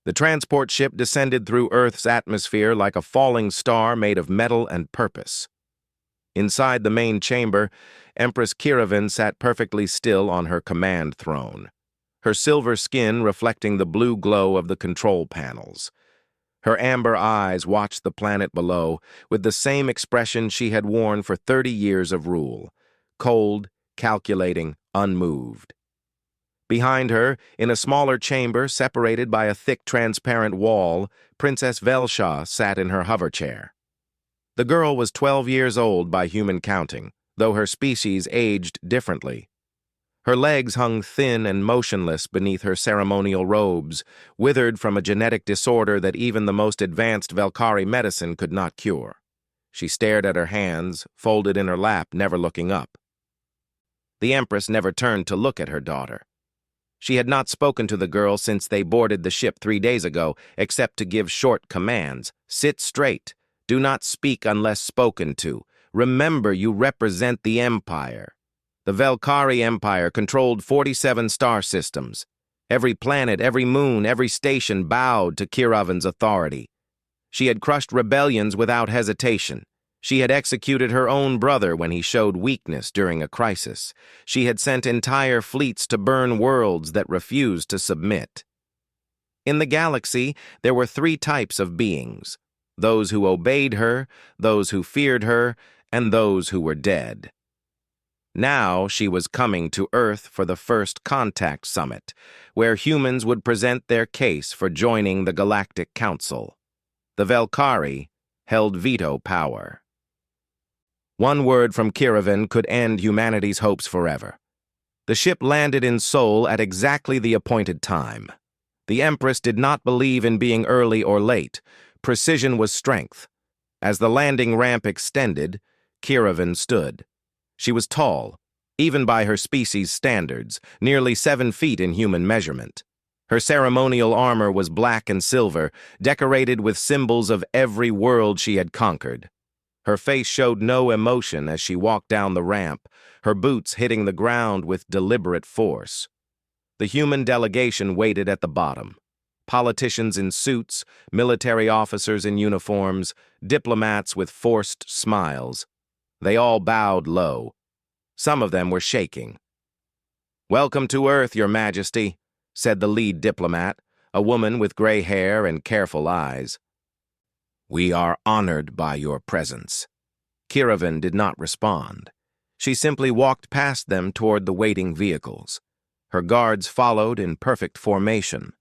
The transport ship descended through Earth's atmosphere like a falling star made of metal and purpose. Inside the main chamber, Empress Kiravan sat perfectly still on her command throne, her silver skin reflecting the blue glow of the control panels. Her amber eyes watched the planet below with the same expression she had worn for 30 years of rule, cold, calculating, unmoved. Behind her, in a smaller chamber separated by a thick transparent wall, Princess Velsha sat in her hover chair. The girl was 12 years old by human counting, though her species aged differently. Her legs hung thin and motionless beneath her ceremonial robes, withered from a genetic disorder that even the most advanced Velkari medicine could not cure. She stared at her hands, folded in her lap, never looking up. The Empress never turned to look at her daughter. She had not spoken to the girl since they boarded the ship 3 days ago, except to give short commands. Sit straight. Do not speak unless spoken to. Remember, you represent the Empire. The Velkari Empire controlled 47 star systems. Every planet, every moon, every station bowed to Kiravan's authority. She had crushed rebellions without hesitation. She had executed her own brother when he showed weakness during a crisis. She had sent entire fleets to burn worlds that refused to submit. In the galaxy, there were 3 types of beings: those who obeyed her, those who feared her, and those who were dead. Now she was coming to Earth for the first contact summit, where humans would present their case for joining the Galactic Council. The Velkari held veto power. One word from Kiravan could end humanity's hopes forever. The ship landed in Seoul at exactly the appointed time. The Empress did not believe in being early or late. Precision was strength. As the landing ramp extended, Kiravan stood. She was tall, even by her species' standards, nearly 7 feet in human measurement. Her ceremonial armor was black and silver, decorated with symbols of every world she had conquered. Her face showed no emotion as she walked down the ramp, her boots hitting the ground with deliberate force. The human delegation waited at the bottom. Politicians in suits, military officers in uniforms, diplomats with forced smiles. They all bowed low. Some of them were shaking. "Welcome to Earth, Your Majesty," said the lead diplomat, a woman with gray hair and careful eyes. "We are honored by your presence." Kiravan did not respond. She simply walked past them toward the waiting vehicles. Her guards followed in perfect formation.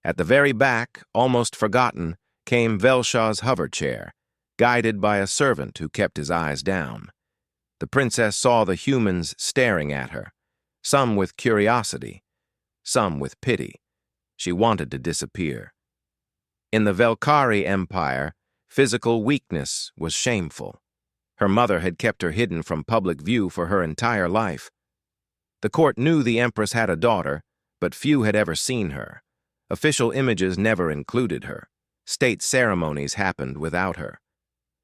At the very back, almost forgotten, came Velsha's hover chair, guided by a servant who kept his eyes down. The princess saw the humans staring at her, some with curiosity, some with pity. She wanted to disappear. In the Velkari Empire, physical weakness was shameful. Her mother had kept her hidden from public view for her entire life. The court knew the Empress had a daughter, but few had ever seen her. Official images never included her. State ceremonies happened without her.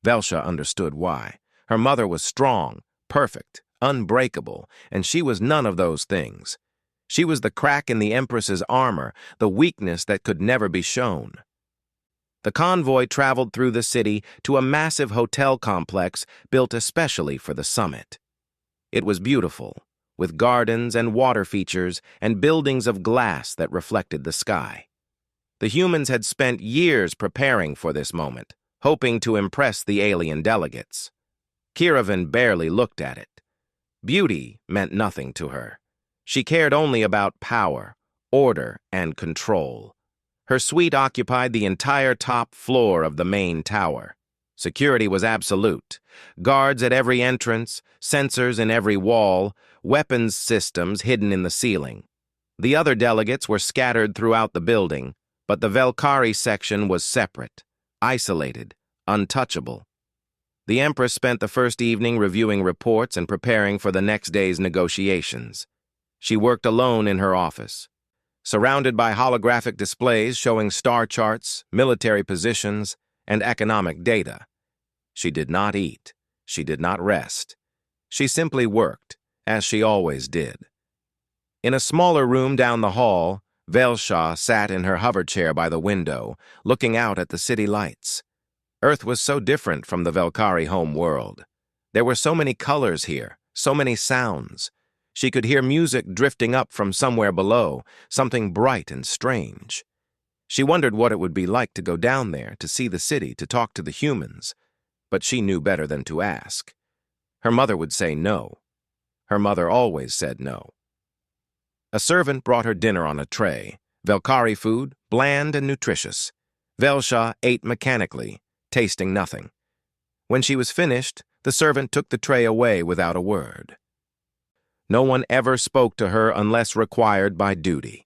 Velsha understood why. Her mother was strong, perfect, unbreakable, and she was none of those things. She was the crack in the Empress's armor, the weakness that could never be shown. The convoy traveled through the city to a massive hotel complex built especially for the summit. It was beautiful, with gardens and water features and buildings of glass that reflected the sky. The humans had spent years preparing for this moment, hoping to impress the alien delegates. Kiravan barely looked at it. Beauty meant nothing to her. She cared only about power, order, and control. Her suite occupied the entire top floor of the main tower. Security was absolute. Guards at every entrance, sensors in every wall, weapons systems hidden in the ceiling. The other delegates were scattered throughout the building, but the Velkari section was separate, isolated, untouchable. The Empress spent the first evening reviewing reports and preparing for the next day's negotiations. She worked alone in her office, surrounded by holographic displays showing star charts, military positions, and economic data. She did not eat. She did not rest. She simply worked, as she always did. In a smaller room down the hall, Velsha sat in her hover chair by the window, looking out at the city lights. Earth was so different from the Velkari home world. There were so many colors here, so many sounds. She could hear music drifting up from somewhere below, something bright and strange. She wondered what it would be like to go down there, to see the city, to talk to the humans. But she knew better than to ask. Her mother would say no. Her mother always said no. A servant brought her dinner on a tray. Velkari food, bland and nutritious. Velsha ate mechanically, tasting nothing. When she was finished, the servant took the tray away without a word. No one ever spoke to her unless required by duty.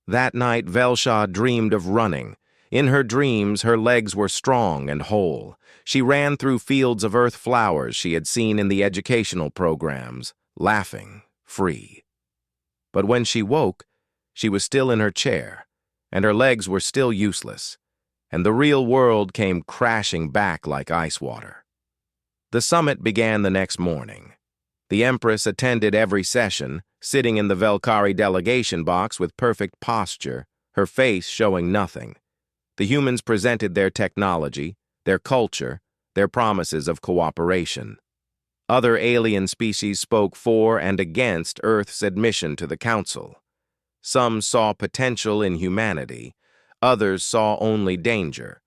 That night, Velsha dreamed of running. In her dreams, her legs were strong and whole. She ran through fields of earth flowers she had seen in the educational programs, laughing, free. But when she woke, she was still in her chair, and her legs were still useless, and the real world came crashing back like ice water. The summit began the next morning. The Empress attended every session, sitting in the Velkari delegation box with perfect posture, her face showing nothing. The humans presented their technology, their culture, their promises of cooperation. Other alien species spoke for and against Earth's admission to the Council. Some saw potential in humanity, others saw only danger.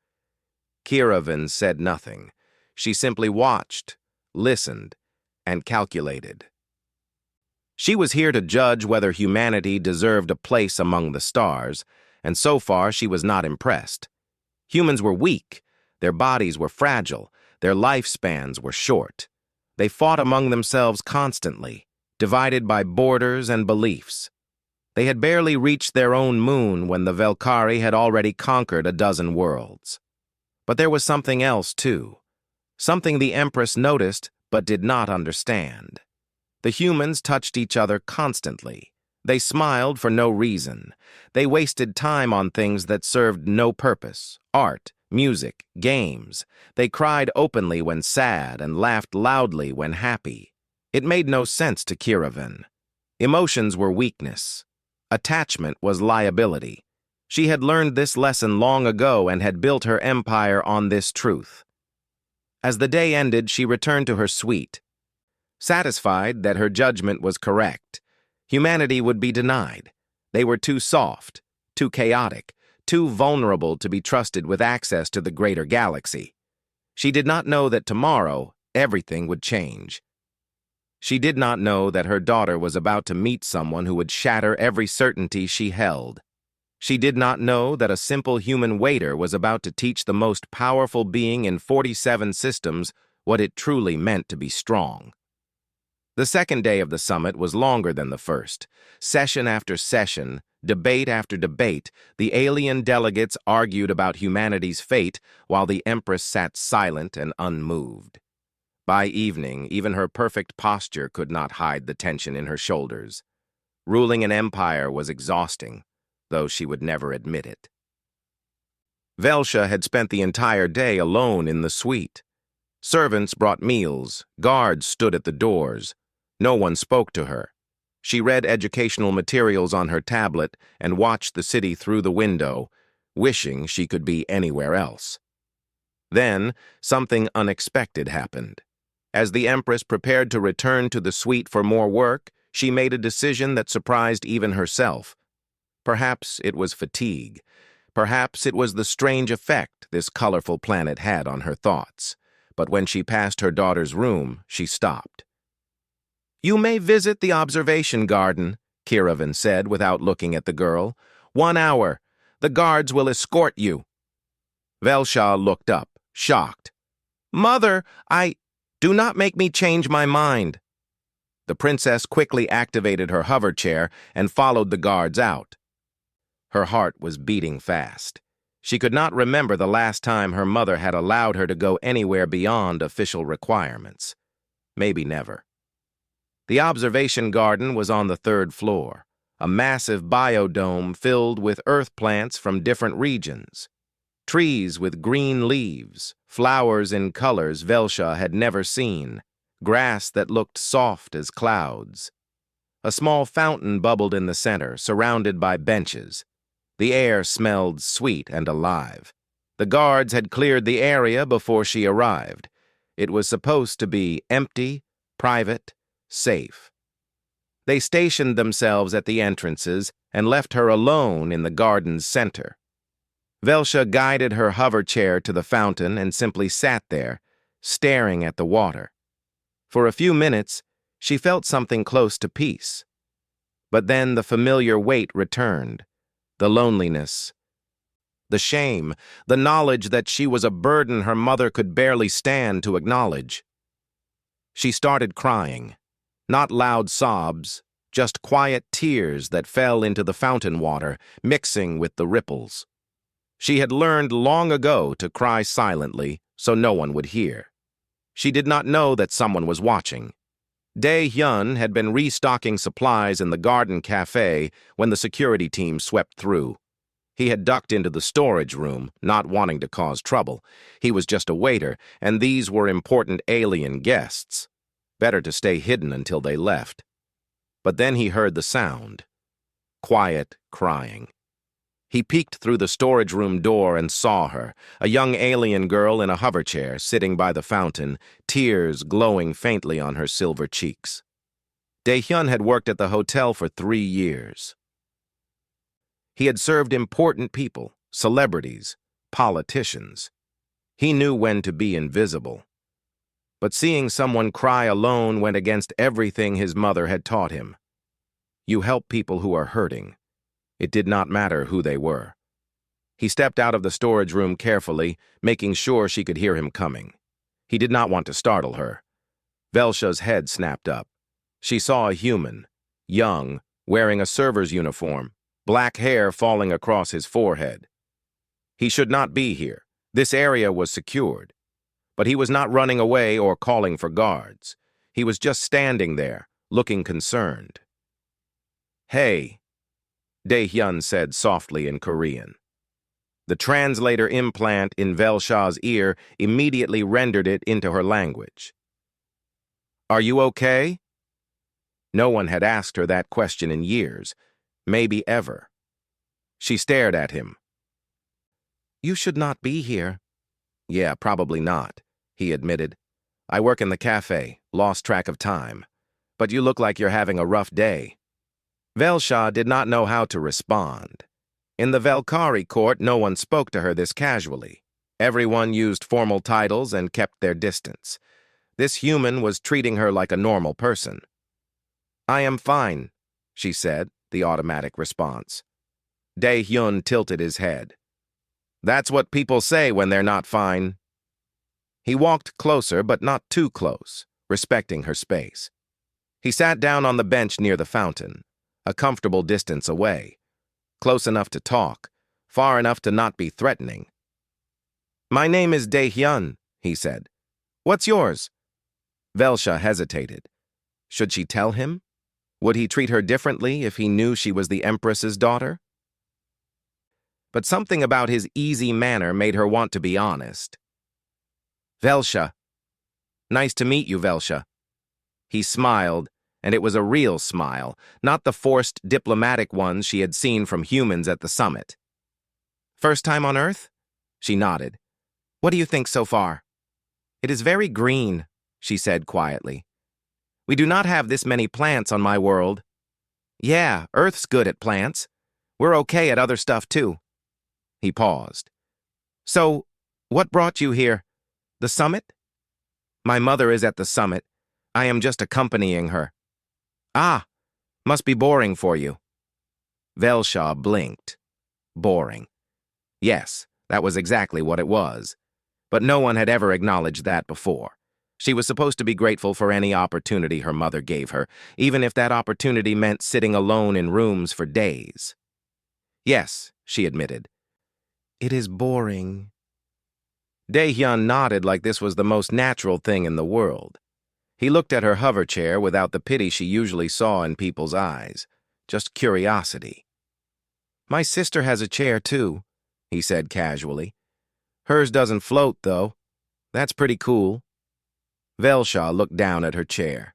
Kiravan said nothing. She simply watched, listened, and calculated. She was here to judge whether humanity deserved a place among the stars, and so far she was not impressed. Humans were weak, their bodies were fragile, their lifespans were short. They fought among themselves constantly, divided by borders and beliefs. They had barely reached their own moon when the Velkari had already conquered a dozen worlds. But there was something else, too. Something the Empress noticed but did not understand. The humans touched each other constantly. They smiled for no reason. They wasted time on things that served no purpose: art, music, games. They cried openly when sad and laughed loudly when happy. It made no sense to Kiravan. Emotions were weakness. Attachment was liability. She had learned this lesson long ago and had built her empire on this truth. As the day ended, she returned to her suite. Satisfied that her judgment was correct, humanity would be denied. They were too soft, too chaotic, too vulnerable to be trusted with access to the greater galaxy. She did not know that tomorrow everything would change. She did not know that her daughter was about to meet someone who would shatter every certainty she held. She did not know that a simple human waiter was about to teach the most powerful being in 47 systems what it truly meant to be strong. The second day of the summit was longer than the first. Session after session, debate after debate, the alien delegates argued about humanity's fate while the Empress sat silent and unmoved. By evening, even her perfect posture could not hide the tension in her shoulders. Ruling an empire was exhausting, though she would never admit it. Velsha had spent the entire day alone in the suite. Servants brought meals, guards stood at the doors. No one spoke to her. She read educational materials on her tablet and watched the city through the window, wishing she could be anywhere else. Then, something unexpected happened. As the Empress prepared to return to the suite for more work, she made a decision that surprised even herself. Perhaps it was fatigue. Perhaps it was the strange effect this colorful planet had on her thoughts. But when she passed her daughter's room, she stopped. "You may visit the observation garden," Kiravan said without looking at the girl. "1 hour. The guards will escort you." Velsha looked up, shocked. "Mother, do not make me change my mind." The princess quickly activated her hover chair and followed the guards out. Her heart was beating fast. She could not remember the last time her mother had allowed her to go anywhere beyond official requirements. Maybe never. The observation garden was on the 3rd floor, a massive biodome filled with earth plants from different regions. Trees with green leaves, flowers in colors Velsha had never seen, grass that looked soft as clouds. A small fountain bubbled in the center, surrounded by benches. The air smelled sweet and alive. The guards had cleared the area before she arrived. It was supposed to be empty, private, safe. They stationed themselves at the entrances and left her alone in the garden's center. Velsha guided her hover chair to the fountain and simply sat there, staring at the water. For a few minutes, she felt something close to peace. But then the familiar weight returned, the loneliness, the shame, the knowledge that she was a burden her mother could barely stand to acknowledge. She started crying, not loud sobs, just quiet tears that fell into the fountain water, mixing with the ripples. She had learned long ago to cry silently so no one would hear. She did not know that someone was watching. Dae-hyun had been restocking supplies in the garden cafe when the security team swept through. He had ducked into the storage room, not wanting to cause trouble. He was just a waiter, and these were important alien guests. Better to stay hidden until they left. But then he heard the sound. Quiet crying. He peeked through the storage room door and saw her, a young alien girl in a hover chair sitting by the fountain, tears glowing faintly on her silver cheeks. Dae-hyun had worked at the hotel for 3 years. He had served important people, celebrities, politicians. He knew when to be invisible. But seeing someone cry alone went against everything his mother had taught him. You help people who are hurting. It did not matter who they were. He stepped out of the storage room carefully, making sure she could hear him coming. He did not want to startle her. Velsha's head snapped up. She saw a human, young, wearing a server's uniform, black hair falling across his forehead. He should not be here. This area was secured. But he was not running away or calling for guards. He was just standing there, looking concerned. "Hey," Dae-hyun said softly in Korean. The translator implant in Velsha's ear immediately rendered it into her language. "Are you okay?" No one had asked her that question in years, maybe ever. She stared at him. "You should not be here." "Yeah, probably not," he admitted. "I work in the cafe, lost track of time. But you look like you're having a rough day." Velsha did not know how to respond. In the Velkari court, no one spoke to her this casually. Everyone used formal titles and kept their distance. This human was treating her like a normal person. "I am fine," she said, the automatic response. Dae-hyun tilted his head. "That's what people say when they're not fine." He walked closer, but not too close, respecting her space. He sat down on the bench near the fountain, a comfortable distance away, close enough to talk, far enough to not be threatening. "My name is Dae-hyun," he said. "What's yours?" Velsha hesitated. Should she tell him? Would he treat her differently if he knew she was the Empress's daughter? But something about his easy manner made her want to be honest. "Velsha." "Nice to meet you, Velsha." He smiled, and it was a real smile, not the forced diplomatic ones she had seen from humans at the summit. "First time on Earth?" She nodded. "What do you think so far?" "It is very green," she said quietly. "We do not have this many plants on my world." "Yeah, Earth's good at plants. We're okay at other stuff too." He paused. "So, what brought you here? The summit?" "My mother is at the summit. I am just accompanying her." "Ah, must be boring for you." Velsha blinked. Boring. Yes, that was exactly what it was. But no one had ever acknowledged that before. She was supposed to be grateful for any opportunity her mother gave her, even if that opportunity meant sitting alone in rooms for days. "Yes," she admitted. "It is boring." Dae-hyun nodded like this was the most natural thing in the world. He looked at her hover chair without the pity she usually saw in people's eyes, just curiosity. "My sister has a chair too," he said casually. "Hers doesn't float, though. That's pretty cool." Velsha looked down at her chair.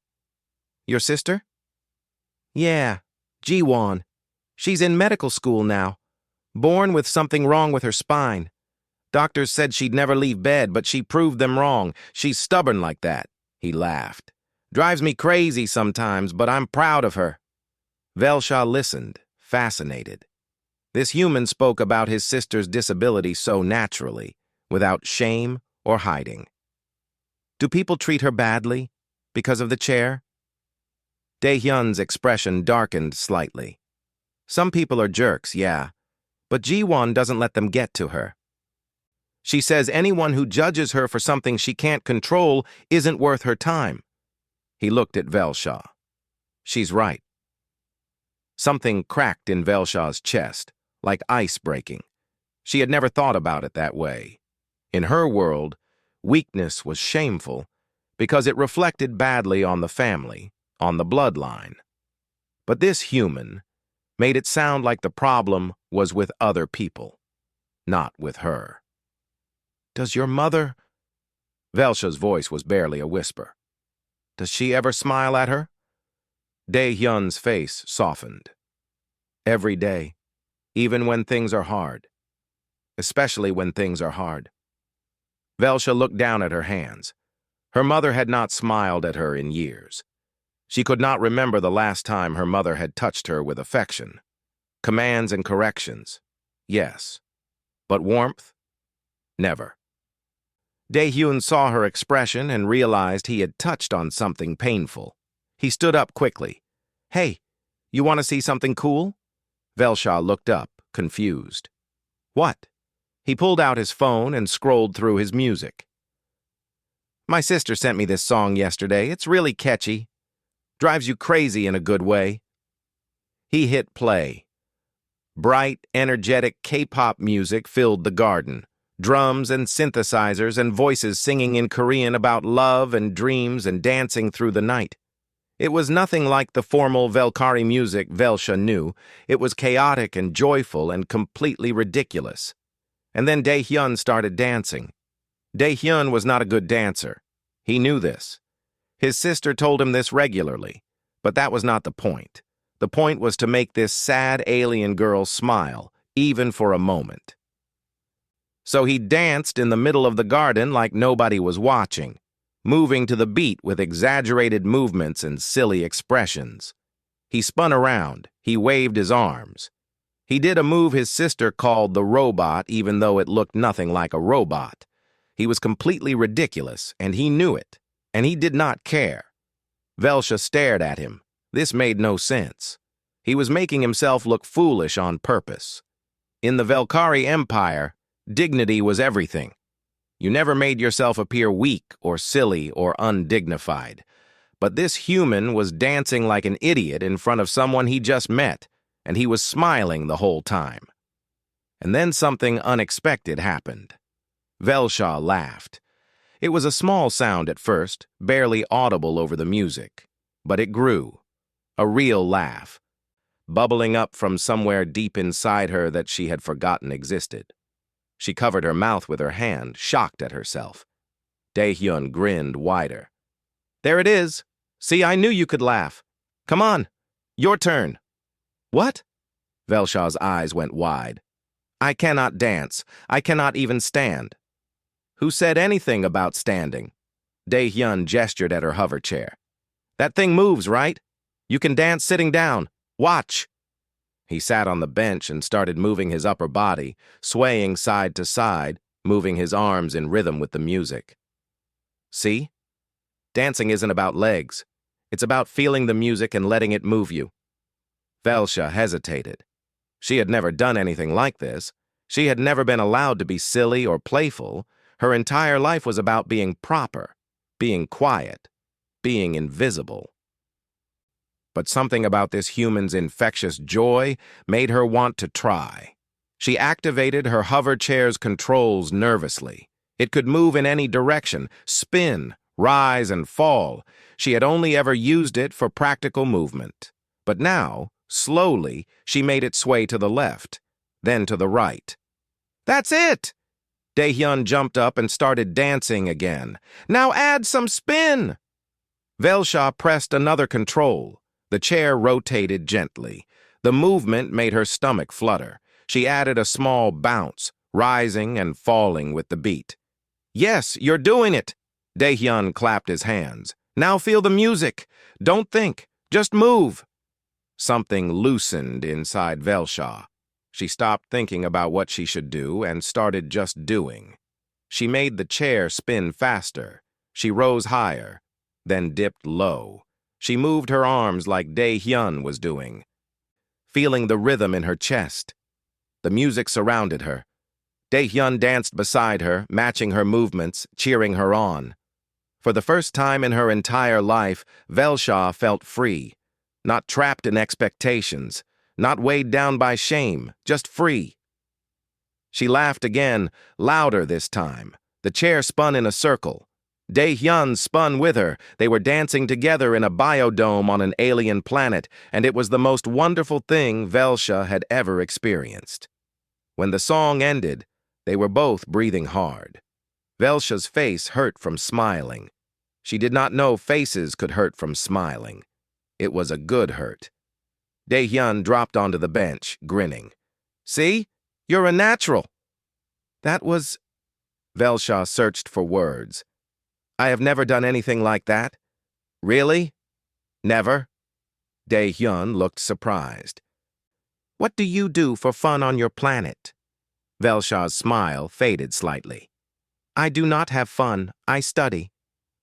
"Your sister?" Yeah, Ji-won. She's in medical school now. Born with something wrong with her spine. Doctors said she'd never leave bed, but she proved them wrong. She's stubborn like that. He laughed. Drives me crazy sometimes, but I'm proud of her. Velsha listened, fascinated. This human spoke about his sister's disability so naturally, without shame or hiding. Do people treat her badly because of the chair? Dae-hyun's expression darkened slightly. Some people are jerks, yeah, but Ji-won doesn't let them get to her. She says anyone who judges her for something she can't control isn't worth her time. He looked at Velsha. She's right. Something cracked in Velsha's chest, like ice breaking. She had never thought about it that way. In her world, weakness was shameful because it reflected badly on the family, on the bloodline. But this human made it sound like the problem was with other people, not with her. Does your mother? Velsha's voice was barely a whisper. Does she ever smile at her? Dae-hyun's face softened. Every day, even when things are hard. Especially when things are hard. Velsha looked down at her hands. Her mother had not smiled at her in years. She could not remember the last time her mother had touched her with affection. Commands and corrections, yes. But warmth? Never. Dae-hyun saw her expression and realized he had touched on something painful. He stood up quickly. Hey, you want to see something cool? Velsha looked up, confused. What? He pulled out his phone and scrolled through his music. My sister sent me this song yesterday. It's really catchy. Drives you crazy in a good way. He hit play. Bright, energetic K-pop music filled the garden. Drums and synthesizers and voices singing in Korean about love and dreams and dancing through the night. It was nothing like the formal Valkyrie music Velsha knew. It was chaotic and joyful and completely ridiculous. And then Dae-hyun started dancing. Dae-hyun was not a good dancer. He knew this. His sister told him this regularly, but that was not the point. The point was to make this sad alien girl smile, even for a moment. So he danced in the middle of the garden like nobody was watching, moving to the beat with exaggerated movements and silly expressions. He spun around. He waved his arms. He did a move his sister called the robot, even though it looked nothing like a robot. He was completely ridiculous, and he knew it, and he did not care. Velsha stared at him. This made no sense. He was making himself look foolish on purpose. In the Valkyrie Empire, dignity was everything. You never made yourself appear weak or silly or undignified. But this human was dancing like an idiot in front of someone he just met, and he was smiling the whole time. And then something unexpected happened. Velsha laughed. It was a small sound at first, barely audible over the music. But it grew. A real laugh, bubbling up from somewhere deep inside her that she had forgotten existed. She covered her mouth with her hand, shocked at herself. Dae-hyun grinned wider. There it is. See, I knew you could laugh. Come on, your turn. What? Velsha's eyes went wide. I cannot dance. I cannot even stand. Who said anything about standing? Dae-hyun gestured at her hover chair. That thing moves, right? You can dance sitting down. Watch. He sat on the bench and started moving his upper body, swaying side to side, moving his arms in rhythm with the music. See? Dancing isn't about legs. It's about feeling the music and letting it move you. Velsha hesitated. She had never done anything like this. She had never been allowed to be silly or playful. Her entire life was about being proper, being quiet, being invisible. But something about this human's infectious joy made her want to try. She activated her hover chair's controls nervously. It could move in any direction, spin, rise, and fall. She had only ever used it for practical movement. But now, slowly, she made it sway to the left, then to the right. That's it! Dae-hyun jumped up and started dancing again. Now add some spin! Velsha pressed another control. The chair rotated gently. The movement made her stomach flutter. She added a small bounce, rising and falling with the beat. "Yes, you're doing it!" Dae-hyun clapped his hands. "Now feel the music. Don't think. Just move." Something loosened inside Velsha. She stopped thinking about what she should do and started just doing. She made the chair spin faster. She rose higher, then dipped low. She moved her arms like Dae-hyun was doing, feeling the rhythm in her chest. The music surrounded her. Dae-hyun danced beside her, matching her movements, cheering her on. For the first time in her entire life, Velsha felt free, not trapped in expectations, not weighed down by shame, just free. She laughed again, louder this time. The chair spun in a circle. Dae-hyun spun with her. They were dancing together in a biodome on an alien planet, and it was the most wonderful thing Velsha had ever experienced. When the song ended, they were both breathing hard. Velsha's face hurt from smiling. She did not know faces could hurt from smiling. It was a good hurt. Dae-hyun dropped onto the bench, grinning. "See? You're a natural." "That was—" Velsha searched for words. "I have never done anything like that." "Really? Never?" Dae-hyun looked surprised. "What do you do for fun on your planet?" Velsha's smile faded slightly. "I do not have fun. I study.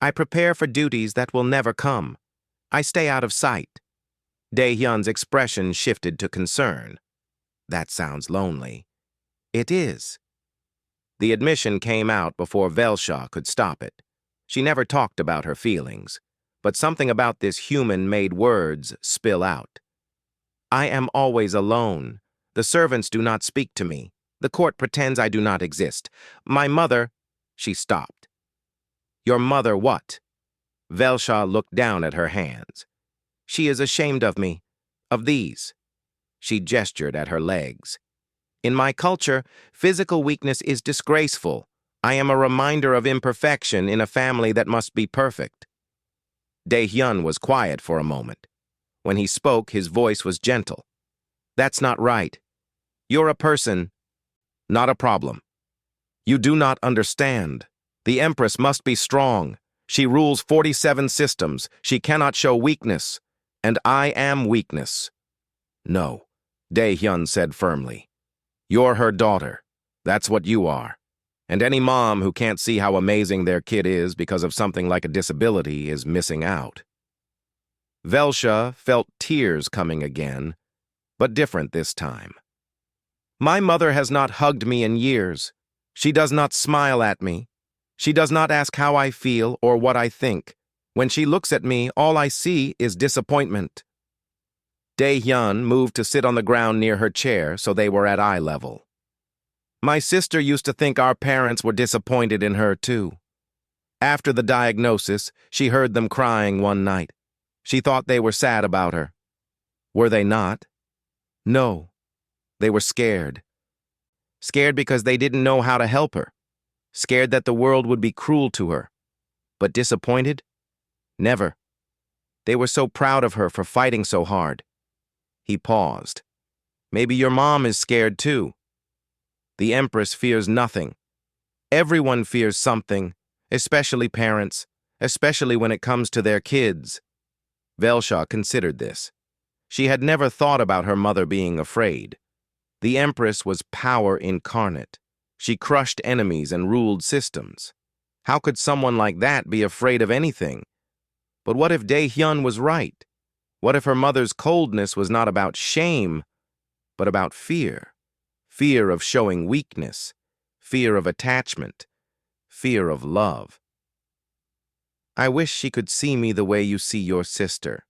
I prepare for duties that will never come. I stay out of sight." Dae-hyun's expression shifted to concern. "That sounds lonely." "It is." The admission came out before Velsha could stop it. She never talked about her feelings, but something about this human made words spill out. "I am always alone. The servants do not speak to me. The court pretends I do not exist. My mother—" She stopped. "Your mother what?" Velsha looked down at her hands. "She is ashamed of me. Of these." She gestured at her legs. "In my culture, physical weakness is disgraceful. I am a reminder of imperfection in a family that must be perfect." Dae-hyun was quiet for a moment. When he spoke, his voice was gentle. "That's not right. You're a person, not a problem. You do not understand. The Empress must be strong. She rules 47 systems. She cannot show weakness. And I am weakness." "No," Dae-hyun said firmly. "You're her daughter. That's what you are. And any mom who can't see how amazing their kid is because of something like a disability is missing out." Velsha felt tears coming again, but different this time. "My mother has not hugged me in years. She does not smile at me. She does not ask how I feel or what I think. When she looks at me, all I see is disappointment." Dae-hyun moved to sit on the ground near her chair so they were at eye level. "My sister used to think our parents were disappointed in her too. After the diagnosis, she heard them crying one night. She thought they were sad about her. Were they not? No. They were scared. Scared because they didn't know how to help her. Scared that the world would be cruel to her. But disappointed? Never. They were so proud of her for fighting so hard." He paused. "Maybe your mom is scared too." "The Empress fears nothing. Everyone fears something, especially parents, especially when it comes to their kids." Velsha considered this. She had never thought about her mother being afraid. The Empress was power incarnate. She crushed enemies and ruled systems. How could someone like that be afraid of anything? But what if Dae-hyun was right? What if her mother's coldness was not about shame, but about fear? Fear of showing weakness, fear of attachment, fear of love. "I wish she could see me the way you see your sister,"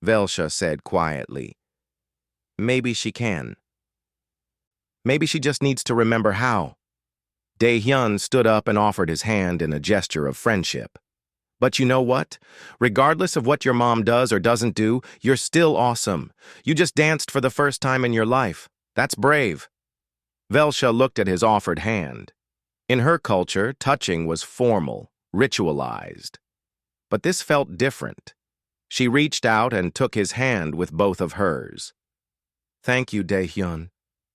Velsha said quietly. "Maybe she can. Maybe she just needs to remember how." Dae-hyun stood up and offered his hand in a gesture of friendship. "But you know what? Regardless of what your mom does or doesn't do, you're still awesome. You just danced for the first time in your life. That's brave." Velsha looked at his offered hand. In her culture, touching was formal, ritualized. But this felt different. She reached out and took his hand with both of hers. "Thank you, Dae-hyun,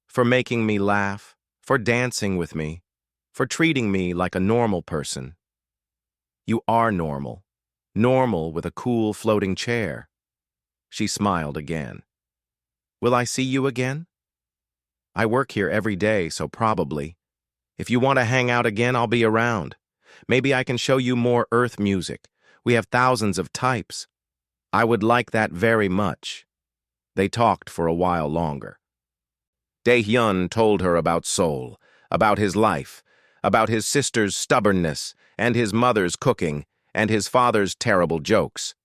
for making me laugh, for dancing with me, for treating me like a normal person. You are normal, normal with a cool floating chair." She smiled again. "Will I see you again? I work here every day, so probably. If you want to hang out again, I'll be around. Maybe I can show you more Earth music. We have thousands of types. I would like that very much." They talked for a while longer. Dae-hyun told her about Seoul, about his life, about his sister's stubbornness, and his mother's cooking, and his father's terrible jokes.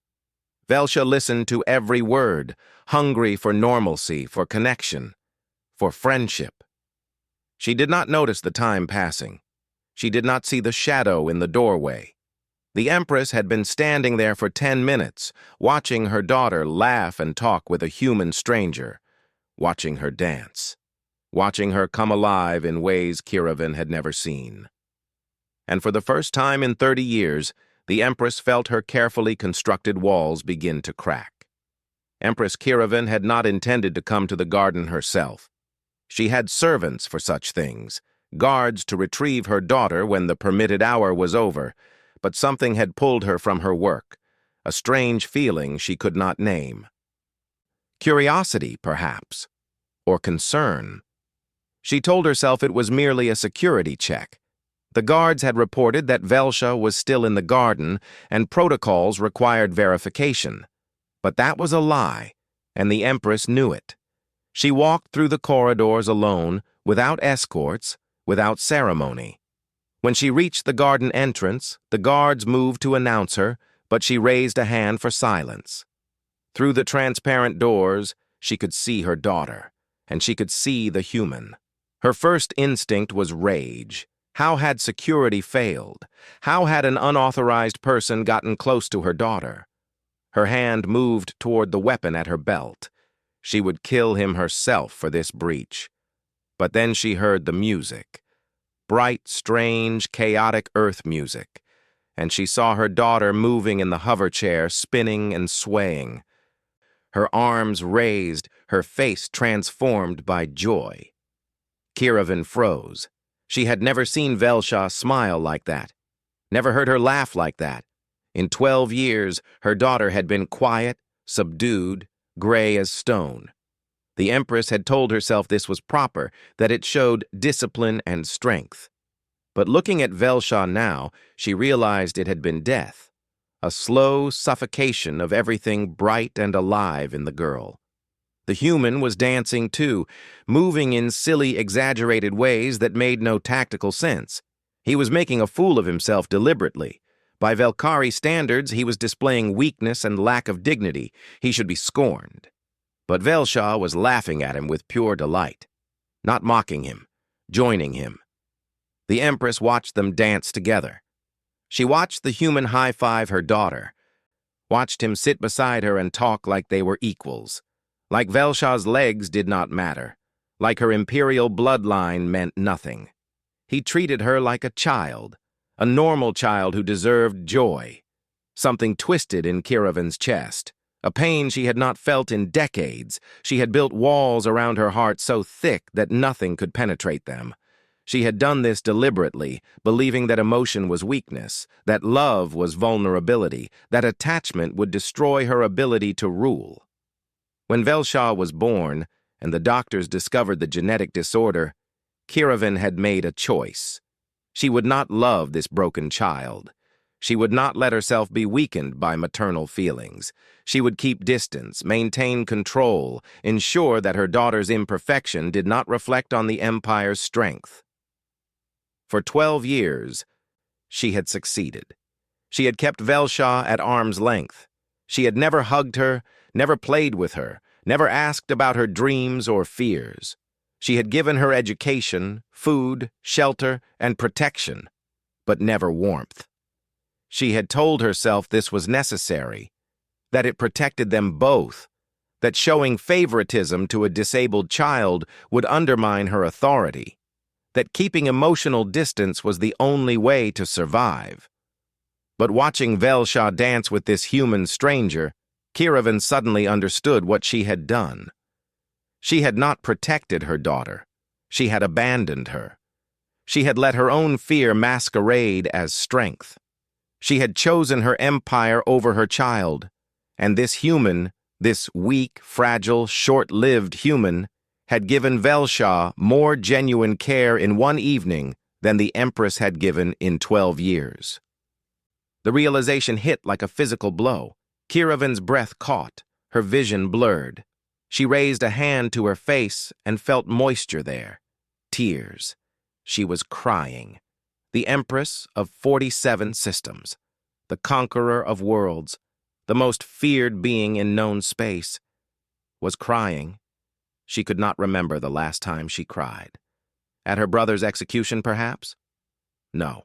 Velsha listened to every word, hungry for normalcy, for connection, for friendship. She did not notice the time passing. She did not see the shadow in the doorway. The Empress had been standing there for 10 minutes, watching her daughter laugh and talk with a human stranger, watching her dance, watching her come alive in ways Kiravan had never seen. And for the first time in 30 years, the Empress felt her carefully constructed walls begin to crack. Empress Kiravan had not intended to come to the garden herself. She had servants for such things, guards to retrieve her daughter when the permitted hour was over, but something had pulled her from her work, a strange feeling she could not name. Curiosity, perhaps, or concern. She told herself it was merely a security check. The guards had reported that Velsha was still in the garden and protocols required verification. But that was a lie, and the Empress knew it. She walked through the corridors alone, without escorts, without ceremony. When she reached the garden entrance, the guards moved to announce her, but she raised a hand for silence. Through the transparent doors, she could see her daughter, and she could see the human. Her first instinct was rage. How had security failed? How had an unauthorized person gotten close to her daughter? Her hand moved toward the weapon at her belt. She would kill him herself for this breach. But then she heard the music. Bright, strange, chaotic Earth music, and she saw her daughter moving in the hover chair, spinning and swaying. Her arms raised, her face transformed by joy. Kiravan froze. She had never seen Velsha smile like that, never heard her laugh like that. In 12 years, her daughter had been quiet, subdued, gray as stone. The Empress had told herself this was proper, that it showed discipline and strength. But looking at Velsha now, she realized it had been death, a slow suffocation of everything bright and alive in the girl. The human was dancing too, moving in silly, exaggerated ways that made no tactical sense. He was making a fool of himself deliberately. By Velkari standards, he was displaying weakness and lack of dignity. He should be scorned. But Velsha was laughing at him with pure delight, not mocking him, joining him. The Empress watched them dance together. She watched the human high-five her daughter, watched him sit beside her and talk like they were equals, like Velsha's legs did not matter, like her imperial bloodline meant nothing. He treated her like a child, a normal child who deserved joy. Something twisted in Kiravan's chest. A pain she had not felt in decades. She had built walls around her heart so thick that nothing could penetrate them. She had done this deliberately, believing that emotion was weakness, that love was vulnerability, that attachment would destroy her ability to rule. When Velsha was born, and the doctors discovered the genetic disorder, Kiravan had made a choice. She would not love this broken child. She would not let herself be weakened by maternal feelings. She would keep distance, maintain control, ensure that her daughter's imperfection did not reflect on the Empire's strength. For 12 years, she had succeeded. She had kept Velsha at arm's length. She had never hugged her, never played with her, never asked about her dreams or fears. She had given her education, food, shelter, and protection, but never warmth. She had told herself this was necessary, that it protected them both, that showing favoritism to a disabled child would undermine her authority, that keeping emotional distance was the only way to survive. But watching Velsha dance with this human stranger, Kiravan suddenly understood what she had done. She had not protected her daughter. She had abandoned her. She had let her own fear masquerade as strength. She had chosen her empire over her child. And this human, this weak, fragile, short-lived human, had given Velsha more genuine care in one evening than the Empress had given in 12 years. The realization hit like a physical blow. Kiravan's breath caught, her vision blurred. She raised a hand to her face and felt moisture there. Tears. She was crying. The Empress of 47 systems, the conqueror of worlds, the most feared being in known space, was crying. She could not remember the last time she cried. At her brother's execution, perhaps? No.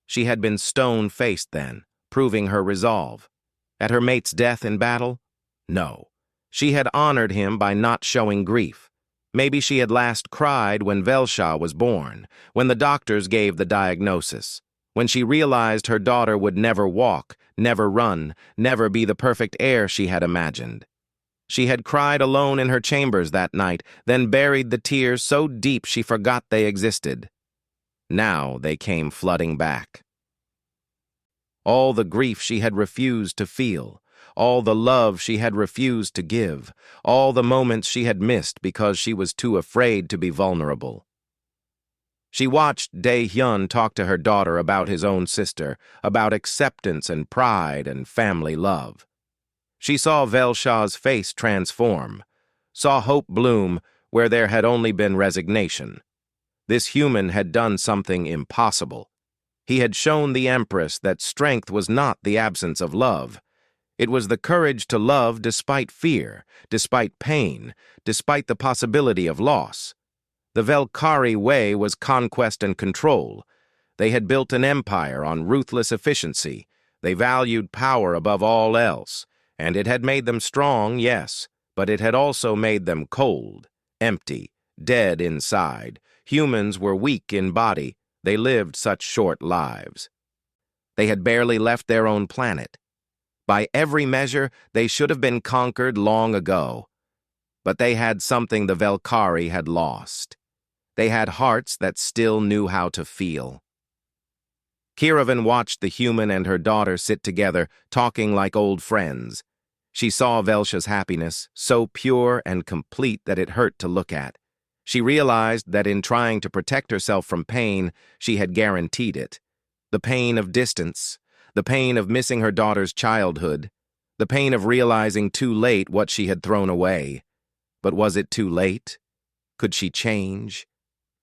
She had been stone-faced then, proving her resolve. At her mate's death in battle? No. She had honored him by not showing grief. Maybe she had last cried when Velsha was born, when the doctors gave the diagnosis, when she realized her daughter would never walk, never run, never be the perfect heir she had imagined. She had cried alone in her chambers that night, then buried the tears so deep she forgot they existed. Now they came flooding back. All the grief she had refused to feel, all the love she had refused to give, all the moments she had missed because she was too afraid to be vulnerable. She watched Dae-hyun talk to her daughter about his own sister, about acceptance and pride and family love. She saw Velsha's face transform, saw hope bloom where there had only been resignation. This human had done something impossible. He had shown the Empress that strength was not the absence of love. It was the courage to love despite fear, despite pain, despite the possibility of loss. The Velkari way was conquest and control. They had built an empire on ruthless efficiency. They valued power above all else. And it had made them strong, yes, but it had also made them cold, empty, dead inside. Humans were weak in body. They lived such short lives. They had barely left their own planet. By every measure, they should have been conquered long ago. But they had something the Velkari had lost. They had hearts that still knew how to feel. Kiravan watched the human and her daughter sit together, talking like old friends. She saw Velsha's happiness, so pure and complete that it hurt to look at. She realized that in trying to protect herself from pain, she had guaranteed it. The pain of distance, the pain of missing her daughter's childhood, the pain of realizing too late what she had thrown away. But was it too late? Could she change?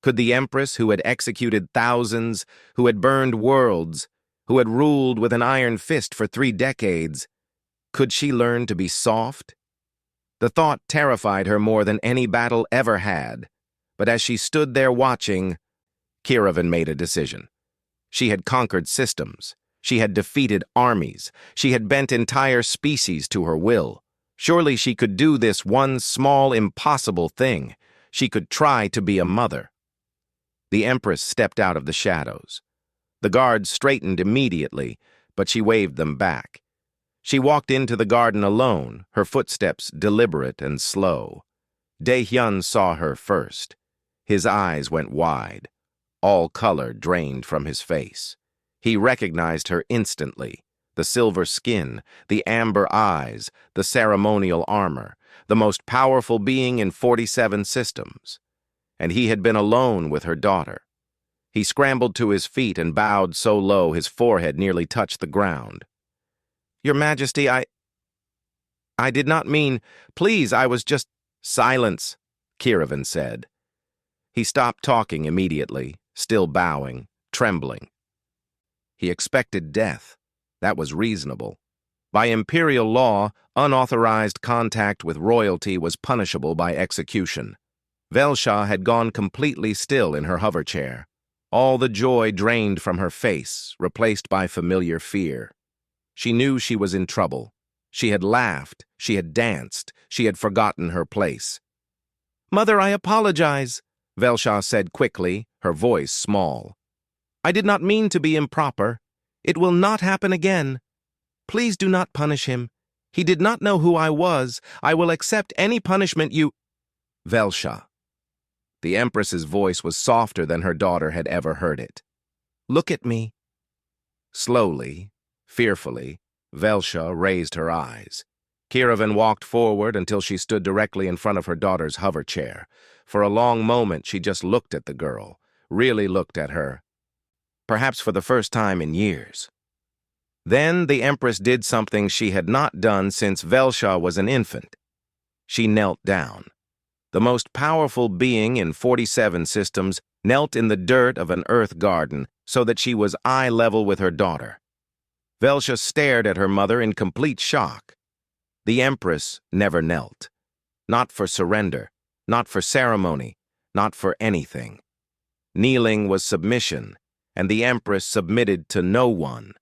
Could the Empress, who had executed thousands, who had burned worlds, who had ruled with an iron fist for 3 decades, could she learn to be soft? The thought terrified her more than any battle ever had. But as she stood there watching, Kiravan made a decision. She had conquered systems. She had defeated armies. She had bent entire species to her will. Surely she could do this one small, impossible thing. She could try to be a mother. The Empress stepped out of the shadows. The guards straightened immediately, but she waved them back. She walked into the garden alone, her footsteps deliberate and slow. Dae-hyun saw her first. His eyes went wide. All color drained from his face. He recognized her instantly. The silver skin, the amber eyes, the ceremonial armor, the most powerful being in 47 systems. And he had been alone with her daughter. He scrambled to his feet and bowed so low his forehead nearly touched the ground. "Your Majesty, I did not mean, please, I was just—" "Silence," Kiravan said. He stopped talking immediately, still bowing, trembling. He expected death. That was reasonable. By imperial law, unauthorized contact with royalty was punishable by execution. Velsha had gone completely still in her hoverchair. All the joy drained from her face, replaced by familiar fear. She knew she was in trouble. She had laughed, she had danced, she had forgotten her place. "Mother, I apologize," Velsha said quickly, her voice small. "I did not mean to be improper. It will not happen again. Please do not punish him. He did not know who I was. I will accept any punishment you— Velsha. The Empress's voice was softer than her daughter had ever heard it. Look at me. Slowly, fearfully, Velsha raised her eyes. Kiravan walked forward until she stood directly in front of her daughter's hover chair. For a long moment, she just looked at the girl, really looked at her, perhaps for the first time in years. Then the Empress did something she had not done since Velsha was an infant. She knelt down. The most powerful being in 47 systems knelt in the dirt of an earth garden so that she was eye level with her daughter. Velsha stared at her mother in complete shock. The Empress never knelt. Not for surrender, not for ceremony, not for anything. Kneeling was submission, and the Empress submitted to no one.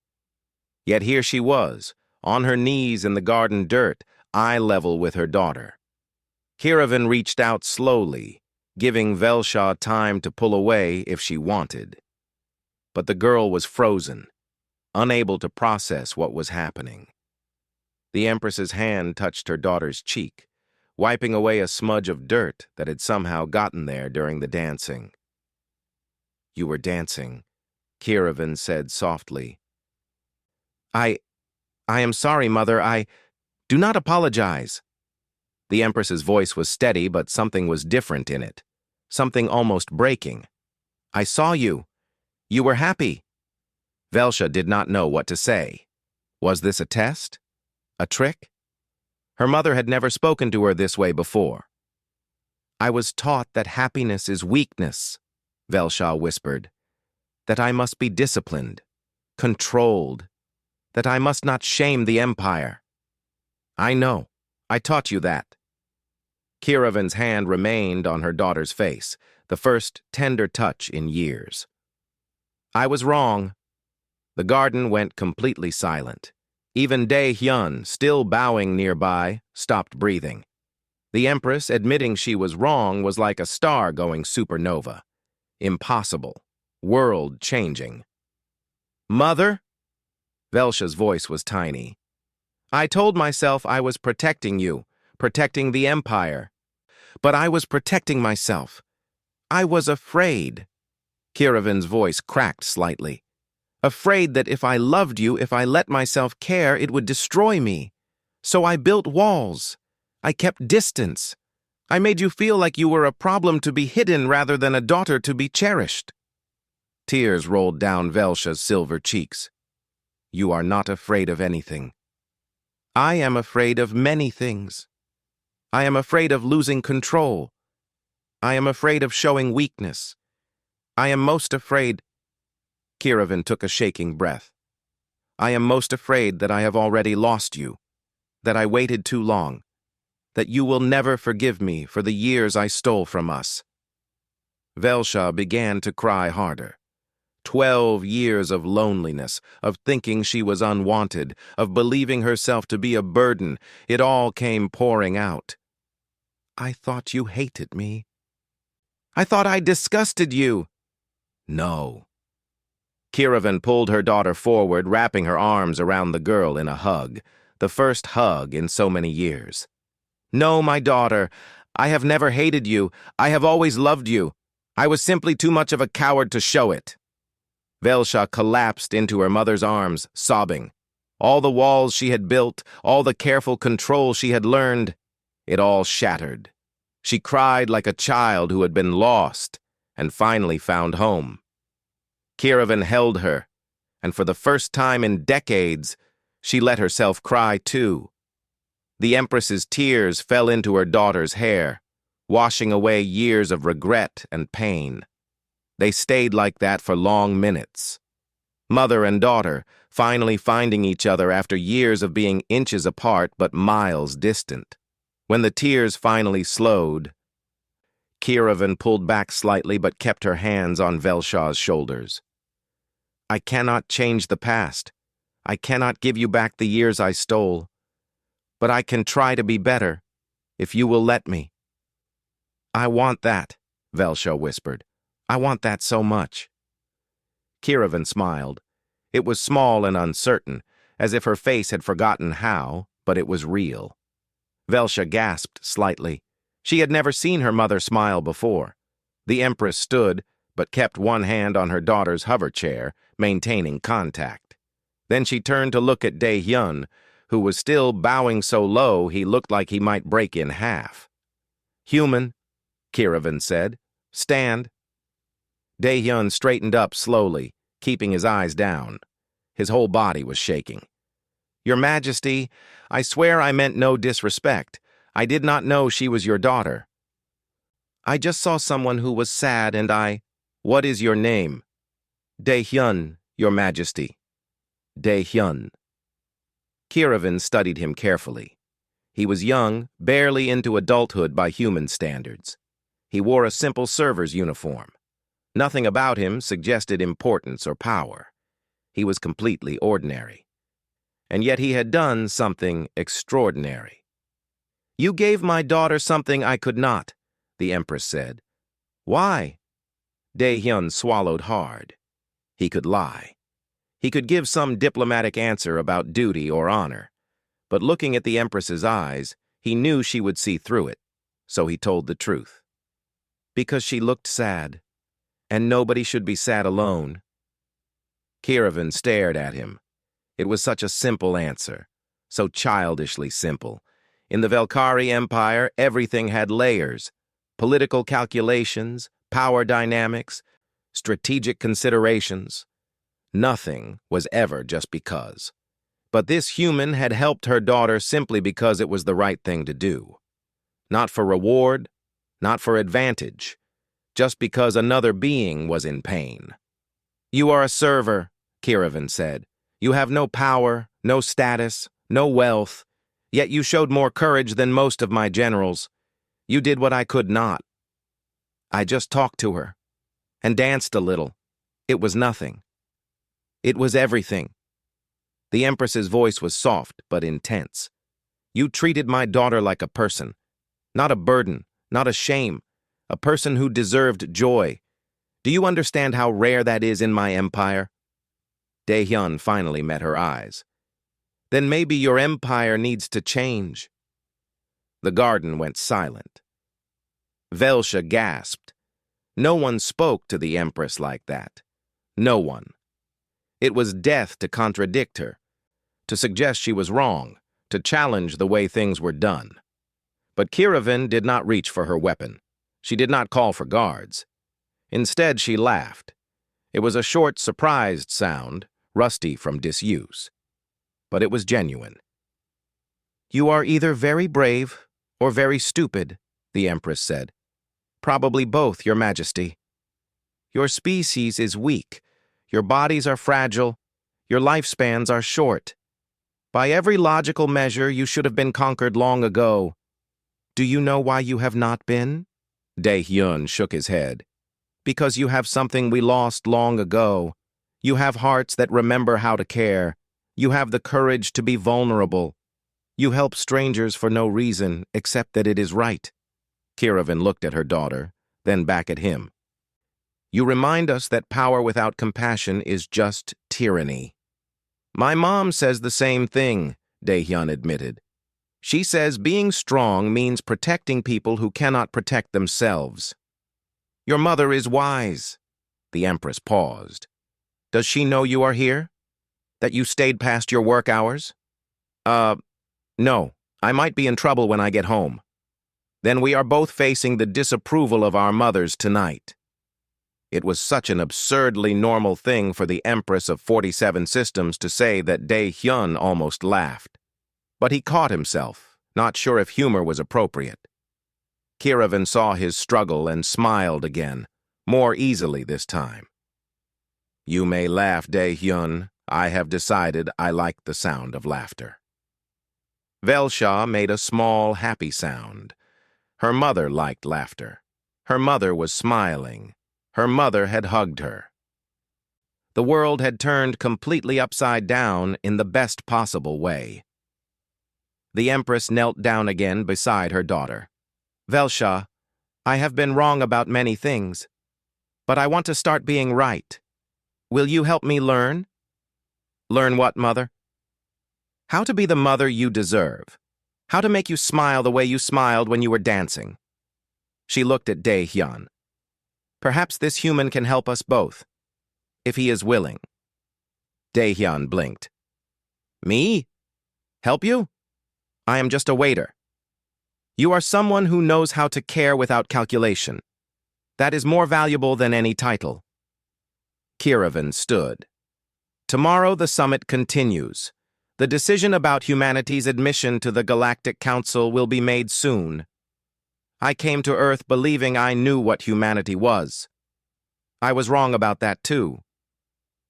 Yet here she was, on her knees in the garden dirt, eye level with her daughter. Kiravan reached out slowly, giving Velsha time to pull away if she wanted. But the girl was frozen, unable to process what was happening. The Empress's hand touched her daughter's cheek, wiping away a smudge of dirt that had somehow gotten there during the dancing. You were dancing, Kiravan said softly. I am sorry, Mother. Do not apologize. The Empress's voice was steady, but something was different in it. Something almost breaking. I saw you. You were happy. Velsha did not know what to say. Was this a test? A trick? Her mother had never spoken to her this way before. I was taught that happiness is weakness, Velsha whispered. That I must be disciplined, controlled, that I must not shame the Empire. I know. I taught you that. Kiravan's hand remained on her daughter's face, the first tender touch in years. I was wrong. The garden went completely silent. Even Dae-hyun, still bowing nearby, stopped breathing. The Empress, admitting she was wrong, was like a star going supernova. Impossible. World-changing. Mother? Velsha's voice was tiny. I told myself I was protecting you, protecting the Empire. But I was protecting myself. I was afraid. Kiravan's voice cracked slightly. Afraid that if I loved you, if I let myself care, it would destroy me. So I built walls. I kept distance. I made you feel like you were a problem to be hidden rather than a daughter to be cherished. Tears rolled down Velsha's silver cheeks. You are not afraid of anything. I am afraid of many things. I am afraid of losing control. I am afraid of showing weakness. I am most afraid— Kiravan took a shaking breath. I am most afraid that I have already lost you, that I waited too long, that you will never forgive me for the years I stole from us. Velsha began to cry harder. 12 years of loneliness, of thinking she was unwanted, of believing herself to be a burden, it all came pouring out. I thought you hated me. I thought I disgusted you. No. Kiravan pulled her daughter forward, wrapping her arms around the girl in a hug, the first hug in so many years. No, my daughter, I have never hated you. I have always loved you. I was simply too much of a coward to show it. Velsha collapsed into her mother's arms, sobbing. All the walls she had built, all the careful control she had learned, it all shattered. She cried like a child who had been lost and finally found home. Kiravan held her, and for the first time in decades, she let herself cry too. The Empress's tears fell into her daughter's hair, washing away years of regret and pain. They stayed like that for long minutes. Mother and daughter, finally finding each other after years of being inches apart but miles distant. When the tears finally slowed, Kiravan pulled back slightly but kept her hands on Velsha's shoulders. I cannot change the past. I cannot give you back the years I stole. But I can try to be better, if you will let me. I want that, Velsha whispered. I want that so much. Kiravan smiled. It was small and uncertain, as if her face had forgotten how, but it was real. Velsha gasped slightly. She had never seen her mother smile before. The Empress stood, but kept one hand on her daughter's hover chair, maintaining contact. Then she turned to look at Dae-hyun, who was still bowing so low he looked like he might break in half. "Human," Kiravan said. "Stand." Dae-hyun straightened up slowly, keeping his eyes down. His whole body was shaking. "Your Majesty, I swear I meant no disrespect. I did not know she was your daughter. I just saw someone who was sad and I—" "What is your name?" "Dae-hyun, Your Majesty." Dae-hyun. Kiravan studied him carefully. He was young, barely into adulthood by human standards. He wore a simple server's uniform. Nothing about him suggested importance or power. He was completely ordinary. And yet he had done something extraordinary. "You gave my daughter something I could not," the Empress said. "Why?" Dae-hyun swallowed hard. He could lie. He could give some diplomatic answer about duty or honor. But looking at the Empress's eyes, he knew she would see through it, so he told the truth. "Because she looked sad, and nobody should be sad alone." Kiravan stared at him. It was such a simple answer, so childishly simple. In the Velkari Empire, everything had layers: political calculations, power dynamics, strategic considerations. Nothing was ever just because. But this human had helped her daughter simply because it was the right thing to do. Not for reward, not for advantage, just because another being was in pain. "You are a server," Kiravan said. "You have no power, no status, no wealth, yet you showed more courage than most of my generals. You did what I could not. I just talked to her, and danced a little. It was nothing. It was everything." The Empress's voice was soft but intense. "You treated my daughter like a person, not a burden, not a shame, a person who deserved joy. Do you understand how rare that is in my empire?" Dae-hyun finally met her eyes. "Then maybe your empire needs to change." The garden went silent. Velsha gasped. No one spoke to the Empress like that. No one. It was death to contradict her, to suggest she was wrong, to challenge the way things were done. But Kiravan did not reach for her weapon. She did not call for guards. Instead, she laughed. It was a short, surprised sound, rusty from disuse. But it was genuine. "You are either very brave or very stupid," the Empress said. "Probably both, Your Majesty. Your species is weak. Your bodies are fragile. Your lifespans are short. By every logical measure, you should have been conquered long ago. Do you know why you have not been?" Dae-hyun shook his head. "Because you have something we lost long ago. You have hearts that remember how to care. You have the courage to be vulnerable. You help strangers for no reason except that it is right." Kiravan looked at her daughter, then back at him. "You remind us that power without compassion is just tyranny." "My mom says the same thing," Dae-hyun admitted. "She says being strong means protecting people who cannot protect themselves." "Your mother is wise." The Empress paused. "Does she know you are here? That you stayed past your work hours?" No. I might be in trouble when I get home." "Then we are both facing the disapproval of our mothers tonight." It was such an absurdly normal thing for the Empress of 47 systems to say that Dae-hyun almost laughed. But he caught himself, not sure if humor was appropriate. Kiravan saw his struggle and smiled again, more easily this time. "You may laugh, Dae-hyun. I have decided I like the sound of laughter." Velsha made a small, happy sound. Her mother liked laughter. Her mother was smiling. Her mother had hugged her. The world had turned completely upside down in the best possible way. The Empress knelt down again beside her daughter. "Velsha, I have been wrong about many things, but I want to start being right. Will you help me learn?" "Learn what, Mother?" How to be the mother you deserve. How to make you smile the way you smiled when you were dancing. She looked at Dae-hyun. Perhaps this human can help us both, if he is willing. Dae-hyun blinked. Me? Help you? I am just a waiter. You are someone who knows how to care without calculation. That is more valuable than any title. Kiravan stood. Tomorrow the summit continues. The decision about humanity's admission to the Galactic Council will be made soon. I came to Earth believing I knew what humanity was. I was wrong about that too.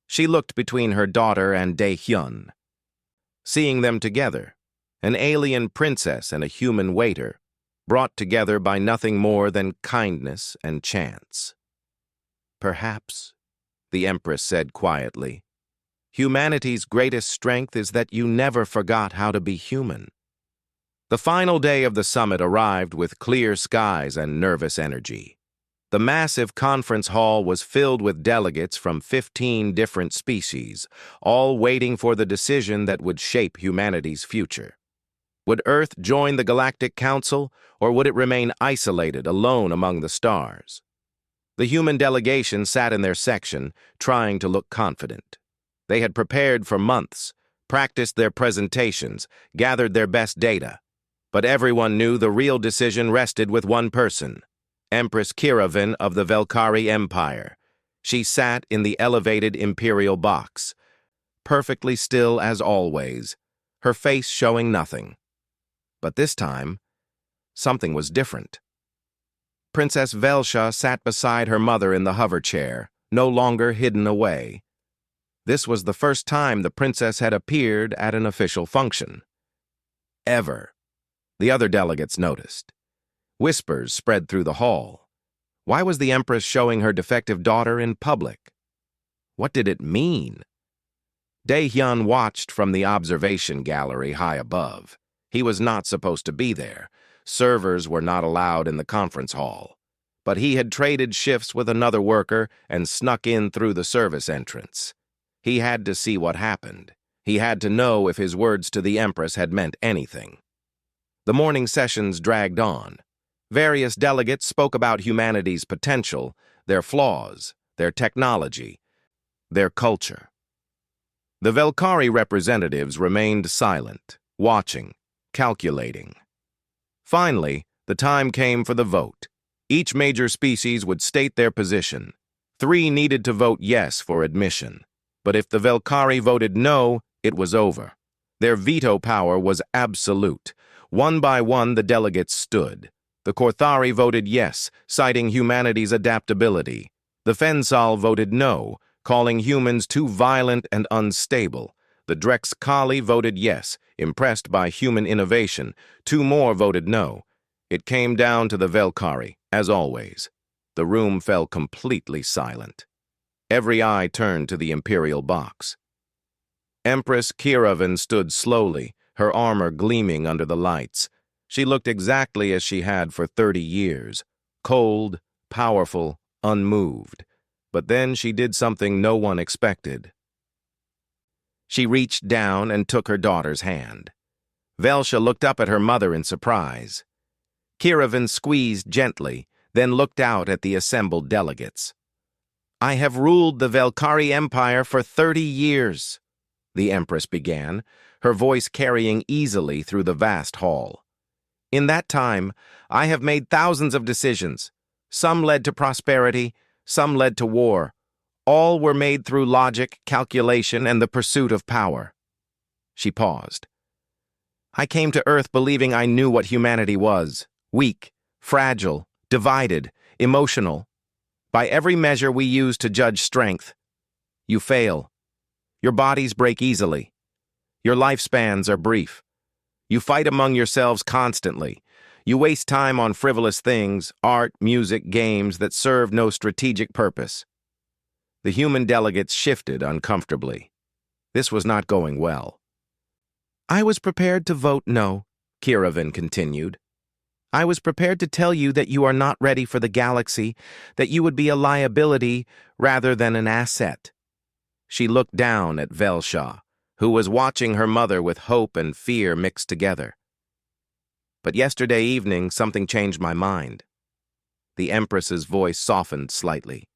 She looked between her daughter and Dae-hyun. Seeing them together, an alien princess and a human waiter, brought together by nothing more than kindness and chance. Perhaps, the Empress said quietly, humanity's greatest strength is that you never forgot how to be human. The final day of the summit arrived with clear skies and nervous energy. The massive conference hall was filled with delegates from 15 different species, all waiting for the decision that would shape humanity's future. Would Earth join the Galactic Council, or would it remain isolated, alone among the stars? The human delegation sat in their section, trying to look confident. They had prepared for months, practiced their presentations, gathered their best data. But everyone knew the real decision rested with one person, Empress Kiravan of the Velkari Empire. She sat in the elevated imperial box, perfectly still as always, her face showing nothing. But this time, something was different. Princess Velsha sat beside her mother in the hover chair, no longer hidden away. This was the first time the princess had appeared at an official function. Ever. The other delegates noticed. Whispers spread through the hall. Why was the Empress showing her defective daughter in public? What did it mean? Dae-hyun watched from the observation gallery high above. He was not supposed to be there. Servers were not allowed in the conference hall. But he had traded shifts with another worker and snuck in through the service entrance. He had to see what happened. He had to know if his words to the Empress had meant anything. The morning sessions dragged on. Various delegates spoke about humanity's potential, their flaws, their technology, their culture. The Velkari representatives remained silent, watching, calculating. Finally, the time came for the vote. Each major species would state their position. 3 needed to vote yes for admission. But if the Velkari voted no, it was over. Their veto power was absolute. One by one, the delegates stood. The Korthari voted yes, citing humanity's adaptability. The Fensal voted no, calling humans too violent and unstable. The Drexkali voted yes, impressed by human innovation. 2 more voted no. It came down to the Velkari, as always. The room fell completely silent. Every eye turned to the imperial box. Empress Kiravan stood slowly, her armor gleaming under the lights. She looked exactly as she had for 30 years, cold, powerful, unmoved. But then she did something no one expected. She reached down and took her daughter's hand. Velsha looked up at her mother in surprise. Kiravan squeezed gently, then looked out at the assembled delegates. I have ruled the Velkari Empire for 30 years, the Empress began, her voice carrying easily through the vast hall. In that time, I have made thousands of decisions. Some led to prosperity, some led to war. All were made through logic, calculation, and the pursuit of power. She paused. I came to Earth believing I knew what humanity was. Weak, fragile, divided, emotional. By every measure we use to judge strength, you fail. Your bodies break easily. Your lifespans are brief. You fight among yourselves constantly. You waste time on frivolous things, art, music, games that serve no strategic purpose. The human delegates shifted uncomfortably. This was not going well. I was prepared to vote no, Kiravan continued. I was prepared to tell you that you are not ready for the galaxy, that you would be a liability rather than an asset. She looked down at Velsha, who was watching her mother with hope and fear mixed together. But yesterday evening, something changed my mind. The Empress's voice softened slightly.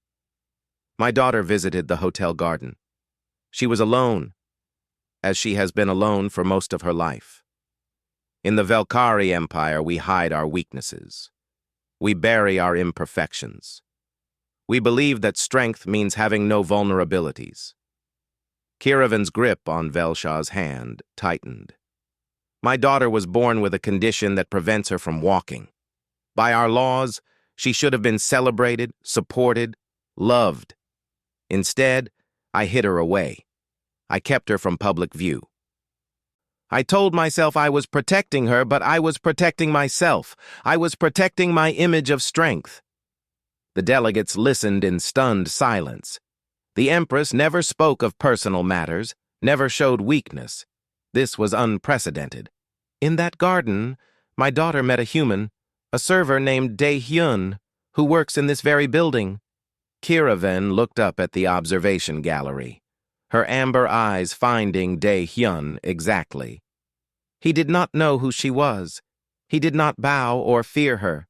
My daughter visited the hotel garden. She was alone, as she has been alone for most of her life. In the Velkari Empire, we hide our weaknesses. We bury our imperfections. We believe that strength means having no vulnerabilities. Kiravan's grip on Velsha's hand tightened. My daughter was born with a condition that prevents her from walking. By our laws, she should have been celebrated, supported, loved. Instead, I hid her away. I kept her from public view. I told myself I was protecting her, but I was protecting myself. I was protecting my image of strength. The delegates listened in stunned silence. The Empress never spoke of personal matters, never showed weakness. This was unprecedented. In that garden, my daughter met a human, a server named Dae-hyun, who works in this very building. Kiravan looked up at the observation gallery, her amber eyes finding Dae-hyun exactly. He did not know who she was. He did not bow or fear her.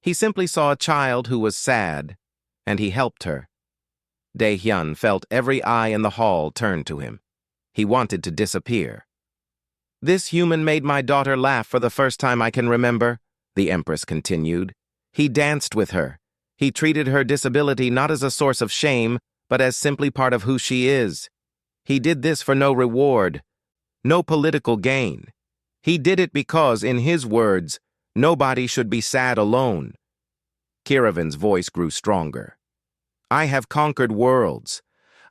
He simply saw a child who was sad, and he helped her. Dae-hyun felt every eye in the hall turn to him. He wanted to disappear. This human made my daughter laugh for the first time I can remember, the Empress continued. He danced with her. He treated her disability not as a source of shame, but as simply part of who she is. He did this for no reward, no political gain. He did it because, in his words, nobody should be sad alone. Kiravan's voice grew stronger. I have conquered worlds.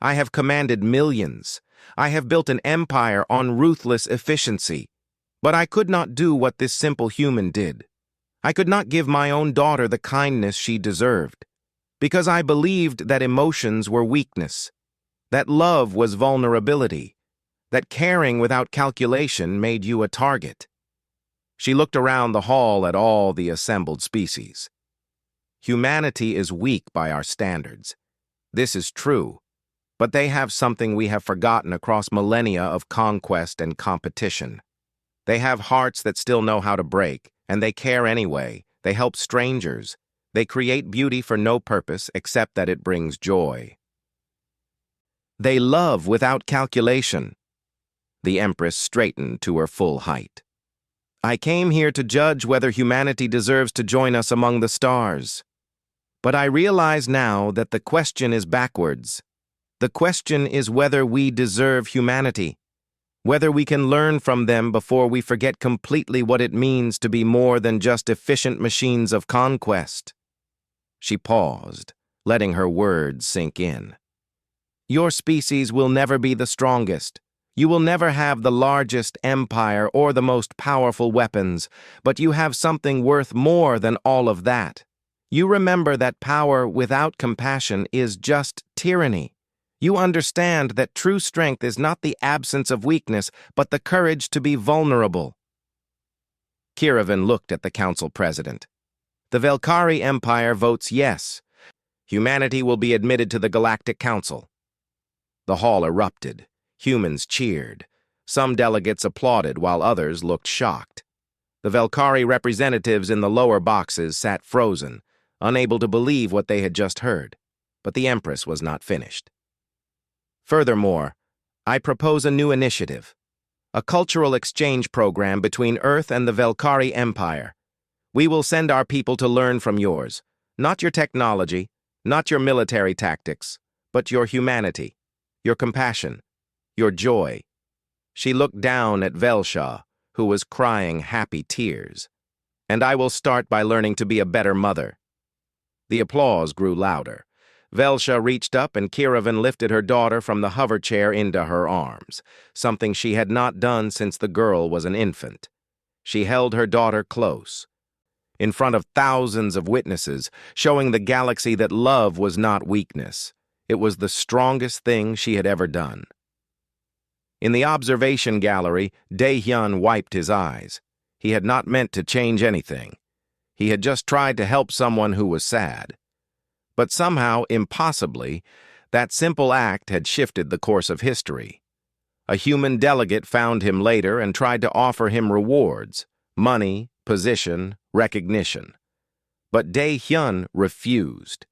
I have commanded millions. I have built an empire on ruthless efficiency. But I could not do what this simple human did. I could not give my own daughter the kindness she deserved, because I believed that emotions were weakness, that love was vulnerability, that caring without calculation made you a target. She looked around the hall at all the assembled species. Humanity is weak by our standards. This is true, but they have something we have forgotten across millennia of conquest and competition. They have hearts that still know how to break, and they care anyway. They help strangers. They create beauty for no purpose except that it brings joy. They love without calculation. The Empress straightened to her full height. I came here to judge whether humanity deserves to join us among the stars. But I realize now that the question is backwards. The question is whether we deserve humanity, whether we can learn from them before we forget completely what it means to be more than just efficient machines of conquest. She paused, letting her words sink in. Your species will never be the strongest. You will never have the largest empire or the most powerful weapons, but you have something worth more than all of that. You remember that power without compassion is just tyranny. You understand that true strength is not the absence of weakness, but the courage to be vulnerable. Kiravan looked at the council president. The Velkari Empire votes yes. Humanity will be admitted to the Galactic Council. The hall erupted. Humans cheered. Some delegates applauded while others looked shocked. The Velkari representatives in the lower boxes sat frozen, unable to believe what they had just heard. But the Empress was not finished. Furthermore, I propose a new initiative, a cultural exchange program between Earth and the Velkari Empire. We will send our people to learn from yours, not your technology, not your military tactics, but your humanity, your compassion, your joy. She looked down at Velsha, who was crying happy tears. And I will start by learning to be a better mother. The applause grew louder. Velsha reached up and Kiravan lifted her daughter from the hover chair into her arms, something she had not done since the girl was an infant. She held her daughter close, in front of thousands of witnesses, showing the galaxy that love was not weakness. It was the strongest thing she had ever done. In the observation gallery, Dae-hyun wiped his eyes. He had not meant to change anything. He had just tried to help someone who was sad. But somehow, impossibly, that simple act had shifted the course of history. A human delegate found him later and tried to offer him rewards, money, position, recognition. But Dae-hyun refused.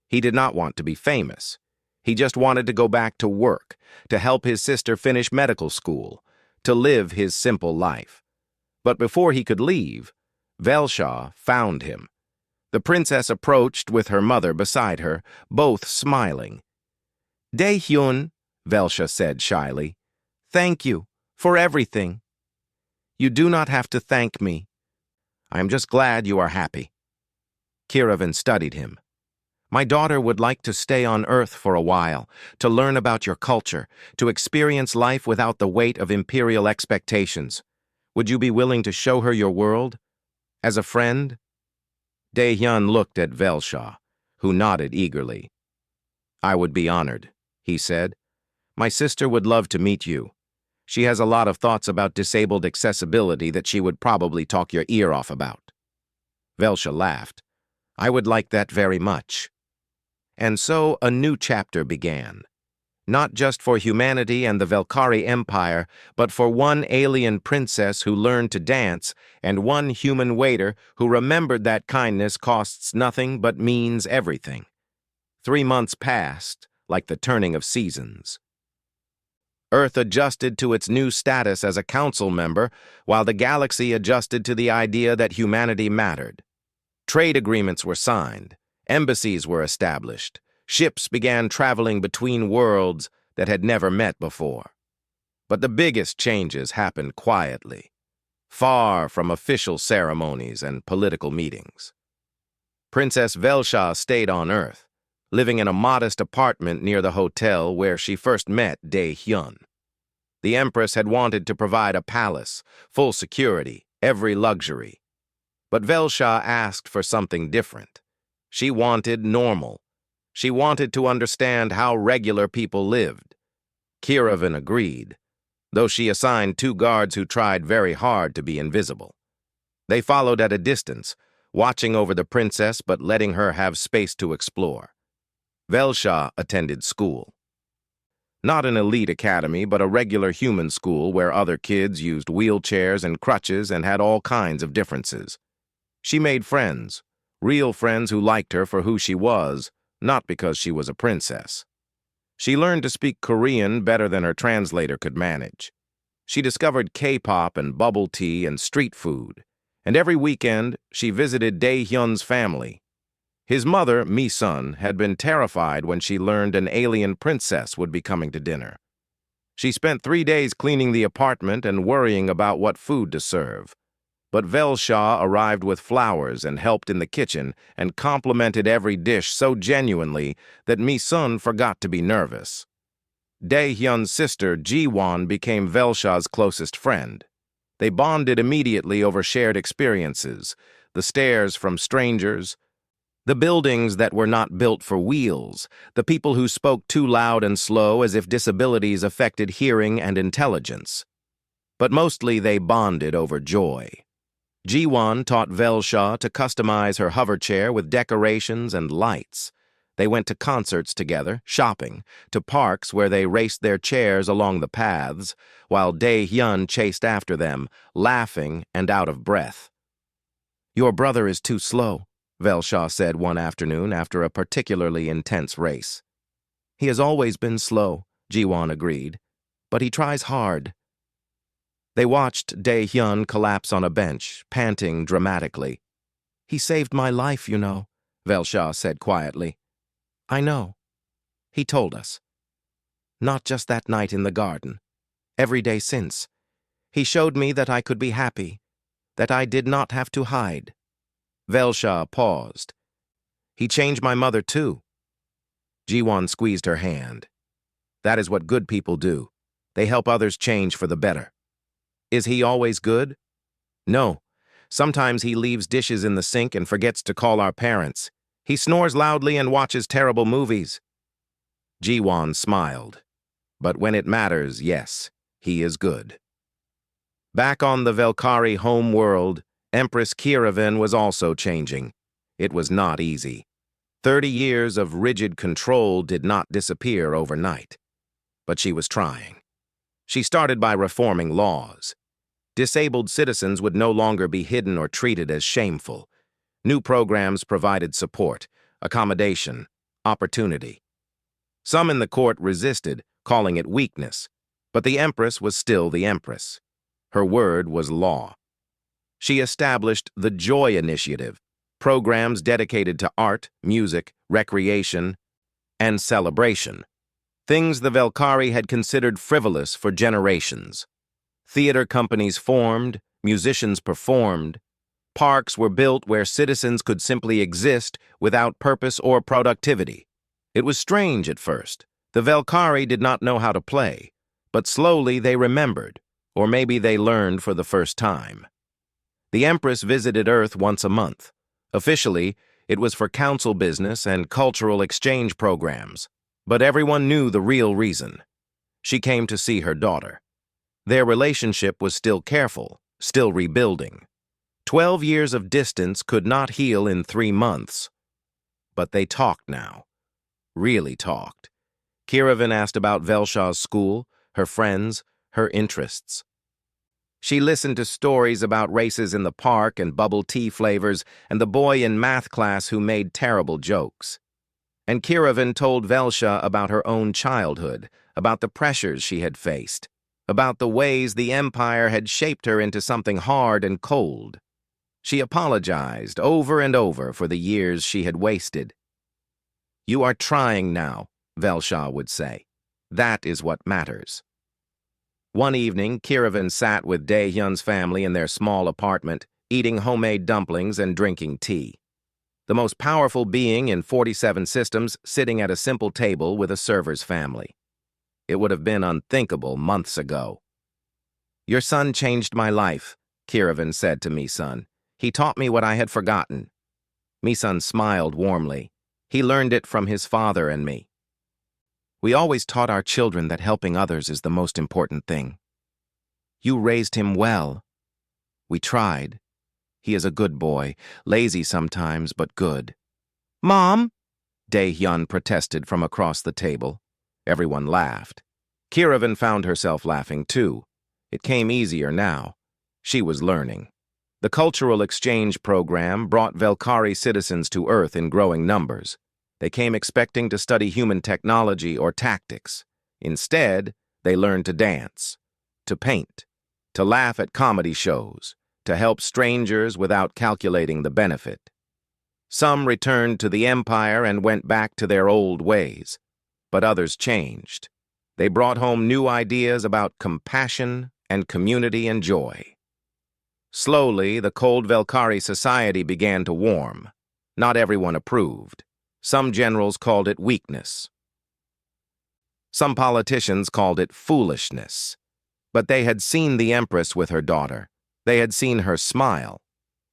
He did not want to be famous. He just wanted to go back to work, to help his sister finish medical school, to live his simple life. But before he could leave, Velsha found him. The princess approached with her mother beside her, both smiling. "Dae-hyun," Velsha said shyly, "thank you for everything." "You do not have to thank me. I am just glad you are happy." Kiravan studied him. "My daughter would like to stay on Earth for a while, to learn about your culture, to experience life without the weight of imperial expectations. Would you be willing to show her your world? As a friend?" Dae-hyun looked at Velsha, who nodded eagerly. "I would be honored," he said. "My sister would love to meet you. She has a lot of thoughts about disabled accessibility that she would probably talk your ear off about." Velsha laughed. "I would like that very much." And so a new chapter began. Not just for humanity and the Velkari Empire, but for one alien princess who learned to dance and one human waiter who remembered that kindness costs nothing but means everything. 3 months passed, like the turning of seasons. Earth adjusted to its new status as a council member, while the galaxy adjusted to the idea that humanity mattered. Trade agreements were signed, embassies were established, ships began traveling between worlds that had never met before. But the biggest changes happened quietly, far from official ceremonies and political meetings. Princess Velsha stayed on Earth, living in a modest apartment near the hotel where she first met Dae-hyun. The Empress had wanted to provide a palace, full security, every luxury. But Velsha asked for something different. She wanted normal. She wanted to understand how regular people lived. Kiravan agreed, though she assigned 2 guards who tried very hard to be invisible. They followed at a distance, watching over the princess but letting her have space to explore. Velsha attended school. Not an elite academy, but a regular human school where other kids used wheelchairs and crutches and had all kinds of differences. She made friends, real friends who liked her for who she was, not because she was a princess. She learned to speak Korean better than her translator could manage. She discovered K-pop and bubble tea and street food, and every weekend she visited Dae-hyun's family. His mother, Mi-sun, had been terrified when she learned an alien princess would be coming to dinner. She spent 3 days cleaning the apartment and worrying about what food to serve. But Velsha arrived with flowers and helped in the kitchen and complimented every dish so genuinely that Mi-sun forgot to be nervous. Dae-hyun's sister, Ji-won, became Velsha's closest friend. They bonded immediately over shared experiences, the stares from strangers, the buildings that were not built for wheels, the people who spoke too loud and slow as if disabilities affected hearing and intelligence. But mostly they bonded over joy. Ji-won taught Velsha to customize her hoverchair with decorations and lights. They went to concerts together, shopping, to parks where they raced their chairs along the paths, while Dae-hyun chased after them, laughing and out of breath. "Your brother is too slow," Velsha said one afternoon after a particularly intense race. "He has always been slow," Ji-won agreed, "but he tries hard." They watched Dae-hyun collapse on a bench, panting dramatically. "He saved my life, you know," Velsha said quietly. "I know. He told us. Not just that night in the garden. Every day since. He showed me that I could be happy, that I did not have to hide." Velsha paused. "He changed my mother, too." Ji-won squeezed her hand. "That is what good people do. They help others change for the better." "Is he always good?" "No. Sometimes he leaves dishes in the sink and forgets to call our parents. He snores loudly and watches terrible movies." Ji-won smiled. "But when it matters, yes, he is good." Back on the Velkari home world, Empress Kiravan was also changing. It was not easy. 30 years of rigid control did not disappear overnight. But she was trying. She started by reforming laws. Disabled citizens would no longer be hidden or treated as shameful. New programs provided support, accommodation, opportunity. Some in the court resisted, calling it weakness, but the Empress was still the Empress. Her word was law. She established the Joy Initiative, programs dedicated to art, music, recreation, and celebration. Things the Velkhari had considered frivolous for generations. Theater companies formed, musicians performed, parks were built where citizens could simply exist without purpose or productivity. It was strange at first. The Velkhari did not know how to play, but slowly they remembered, or maybe they learned for the first time. The Empress visited Earth once a month. Officially, it was for council business and cultural exchange programs, but everyone knew the real reason. She came to see her daughter. Their relationship was still careful, still rebuilding. 12 years of distance could not heal in 3 months. But they talked now. Really talked. Kiravan asked about Velshaw's school, her friends, her interests. She listened to stories about races in the park and bubble tea flavors and the boy in math class who made terrible jokes. And Kiravan told Velsha about her own childhood, about the pressures she had faced, about the ways the Empire had shaped her into something hard and cold. She apologized over and over for the years she had wasted. "You are trying now," Velsha would say. "That is what matters." One evening, Kiravan sat with Daehyun's family in their small apartment, eating homemade dumplings and drinking tea. The most powerful being in 47 systems sitting at a simple table with a server's family. It would have been unthinkable months ago. "Your son changed my life," Kiravan said to Misun. "He taught me what I had forgotten." Misun smiled warmly. "He learned it from his father and me. We always taught our children that helping others is the most important thing. You raised him well." "We tried. He is a good boy, lazy sometimes, but good." "Mom!" Daehyun protested from across the table. Everyone laughed. Kiravan found herself laughing too. It came easier now. She was learning. The cultural exchange program brought Velkhari citizens to Earth in growing numbers. They came expecting to study human technology or tactics. Instead, they learned to dance, to paint, to laugh at comedy shows, to help strangers without calculating the benefit. Some returned to the Empire and went back to their old ways, but others changed. They brought home new ideas about compassion and community and joy. Slowly, the cold Velkhari society began to warm. Not everyone approved. Some generals called it weakness. Some politicians called it foolishness. But they had seen the Empress with her daughter. They had seen her smile.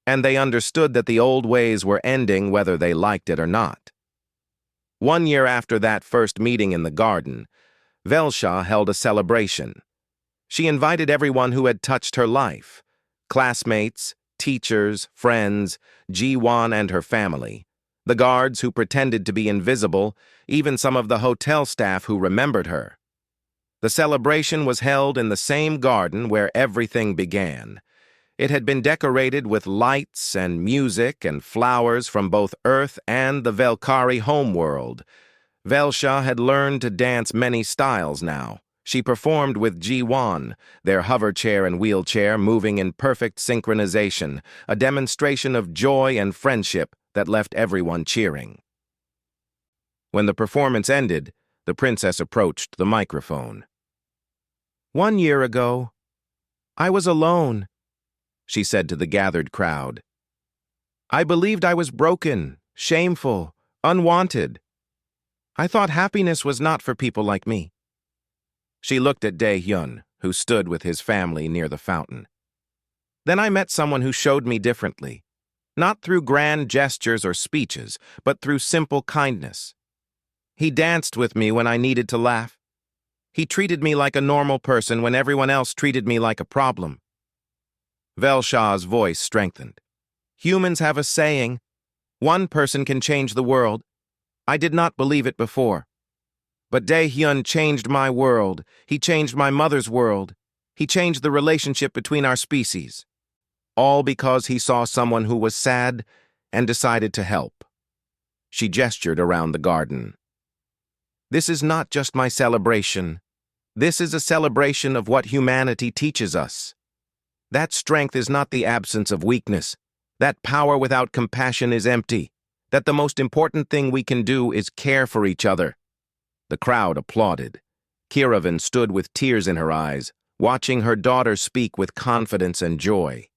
And they understood that the old ways were ending whether they liked it or not. 1 year after that first meeting in the garden, Velsha held a celebration. She invited everyone who had touched her life, classmates, teachers, friends, Ji-won and her family, the guards who pretended to be invisible, even some of the hotel staff who remembered her. The celebration was held in the same garden where everything began. It had been decorated with lights and music and flowers from both Earth and the Velkhari homeworld. Velsha had learned to dance many styles now. She performed with Ji-won, their hover chair and wheelchair moving in perfect synchronization, a demonstration of joy and friendship that left everyone cheering. When the performance ended, the princess approached the microphone. "1 year ago, I was alone," she said to the gathered crowd. "I believed I was broken, shameful, unwanted. I thought happiness was not for people like me." She looked at Daehyun, who stood with his family near the fountain. "Then I met someone who showed me differently, not through grand gestures or speeches, but through simple kindness. He danced with me when I needed to laugh. He treated me like a normal person when everyone else treated me like a problem." Velsha's voice strengthened. "Humans have a saying, 1 person can change the world. I did not believe it before." But Dae-hyun changed my world. He changed my mother's world. He changed the relationship between our species. All because he saw someone who was sad and decided to help. She gestured around the garden. This is not just my celebration. This is a celebration of what humanity teaches us. That strength is not the absence of weakness. That power without compassion is empty. That the most important thing we can do is care for each other. The crowd applauded. Kiravan stood with tears in her eyes, watching her daughter speak with confidence and joy.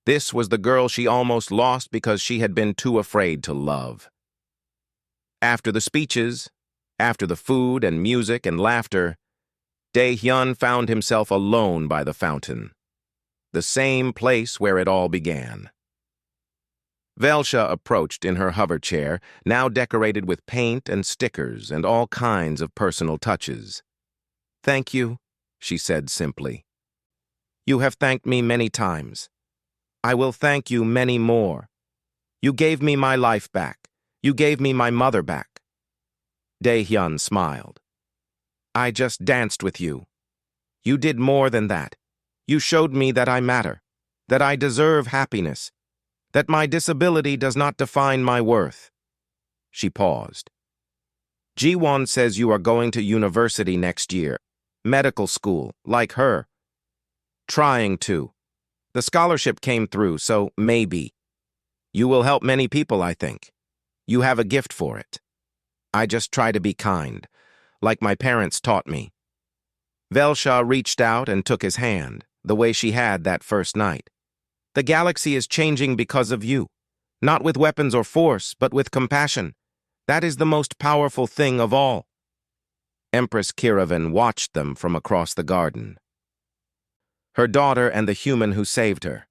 This was the girl she almost lost because she had been too afraid to love. After the speeches, after the food and music and laughter, Dae-hyun found himself alone by the fountain, the same place where it all began. Velsha approached in her hover chair, now decorated with paint and stickers and all kinds of personal touches. "Thank you," she said simply. "You have thanked me many times. I will thank you many more. You gave me my life back. You gave me my mother back." Dae-hyun smiled. "I just danced with you. You did more than that. You showed me that I matter, that I deserve happiness, that my disability does not define my worth." She paused. "Ji-won says you are going to university next year, medical school, like her." "Trying to. The scholarship came through, so maybe. You will help many people, I think. You have a gift for it. I just try to be kind, like my parents taught me." Velsha reached out and took his hand, the way she had that first night. "The galaxy is changing because of you, not with weapons or force, but with compassion. That is the most powerful thing of all." Empress Kiravan watched them from across the garden. Her daughter and the human who saved her,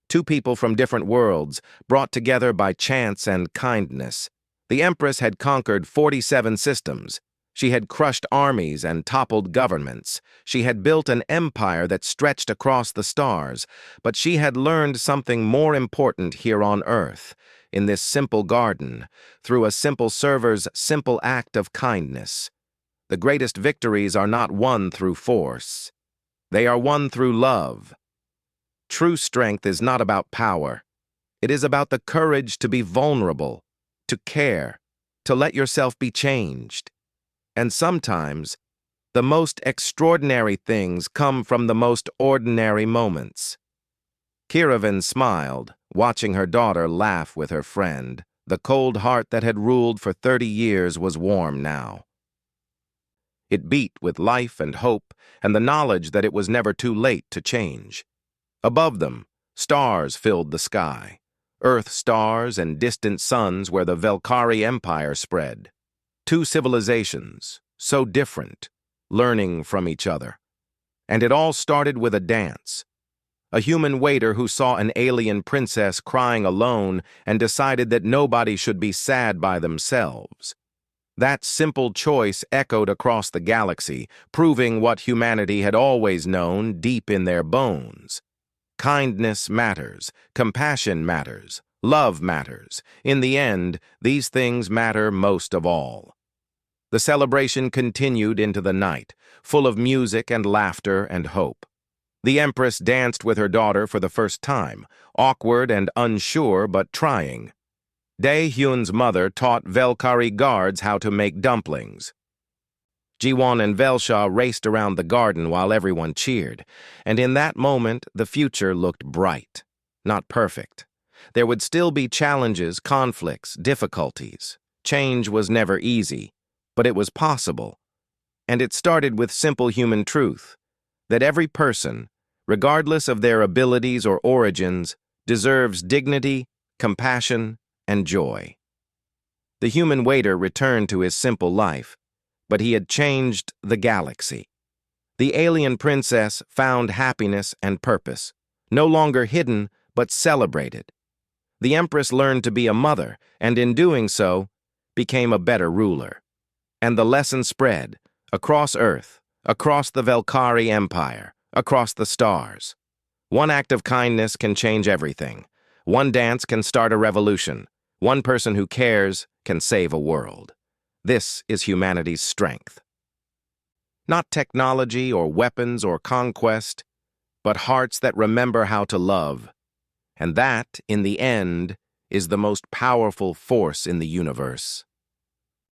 two people from different worlds, brought together by chance and kindness. The Empress had conquered 47 systems. She had crushed armies and toppled governments. She had built an empire that stretched across the stars, but she had learned something more important here on Earth, in this simple garden, through a simple server's simple act of kindness. The greatest victories are not won through force. They are won through love. True strength is not about power. It is about the courage to be vulnerable, to care, to let yourself be changed. And sometimes, the most extraordinary things come from the most ordinary moments. Kiravan smiled, watching her daughter laugh with her friend. The cold heart that had ruled for 30 years was warm now. It beat with life and hope and the knowledge that it was never too late to change. Above them, stars filled the sky. Earth stars and distant suns where the Velkari Empire spread. Two civilizations, so different, learning from each other. And it all started with a dance. A human waiter who saw an alien princess crying alone and decided that nobody should be sad by themselves. That simple choice echoed across the galaxy, proving what humanity had always known deep in their bones. Kindness matters, compassion matters, love matters. In the end, these things matter most of all. The celebration continued into the night, full of music and laughter and hope. The Empress danced with her daughter for the first time, awkward and unsure but trying. Dae-hyun's mother taught Velkari guards how to make dumplings. Ji-won and Velsha raced around the garden while everyone cheered, and in that moment the future looked bright, not perfect. There would still be challenges, conflicts, difficulties. Change was never easy, but it was possible. And it started with simple human truth, that every person, regardless of their abilities or origins, deserves dignity, compassion, and joy. The human waiter returned to his simple life, but he had changed the galaxy. The alien princess found happiness and purpose, no longer hidden, but celebrated. The Empress learned to be a mother, and in doing so, became a better ruler. And the lesson spread across Earth, across the Velkari Empire, across the stars. One act of kindness can change everything. One dance can start a revolution. One person who cares can save a world. This is humanity's strength. Not technology or weapons or conquest, but hearts that remember how to love. And that, in the end, is the most powerful force in the universe.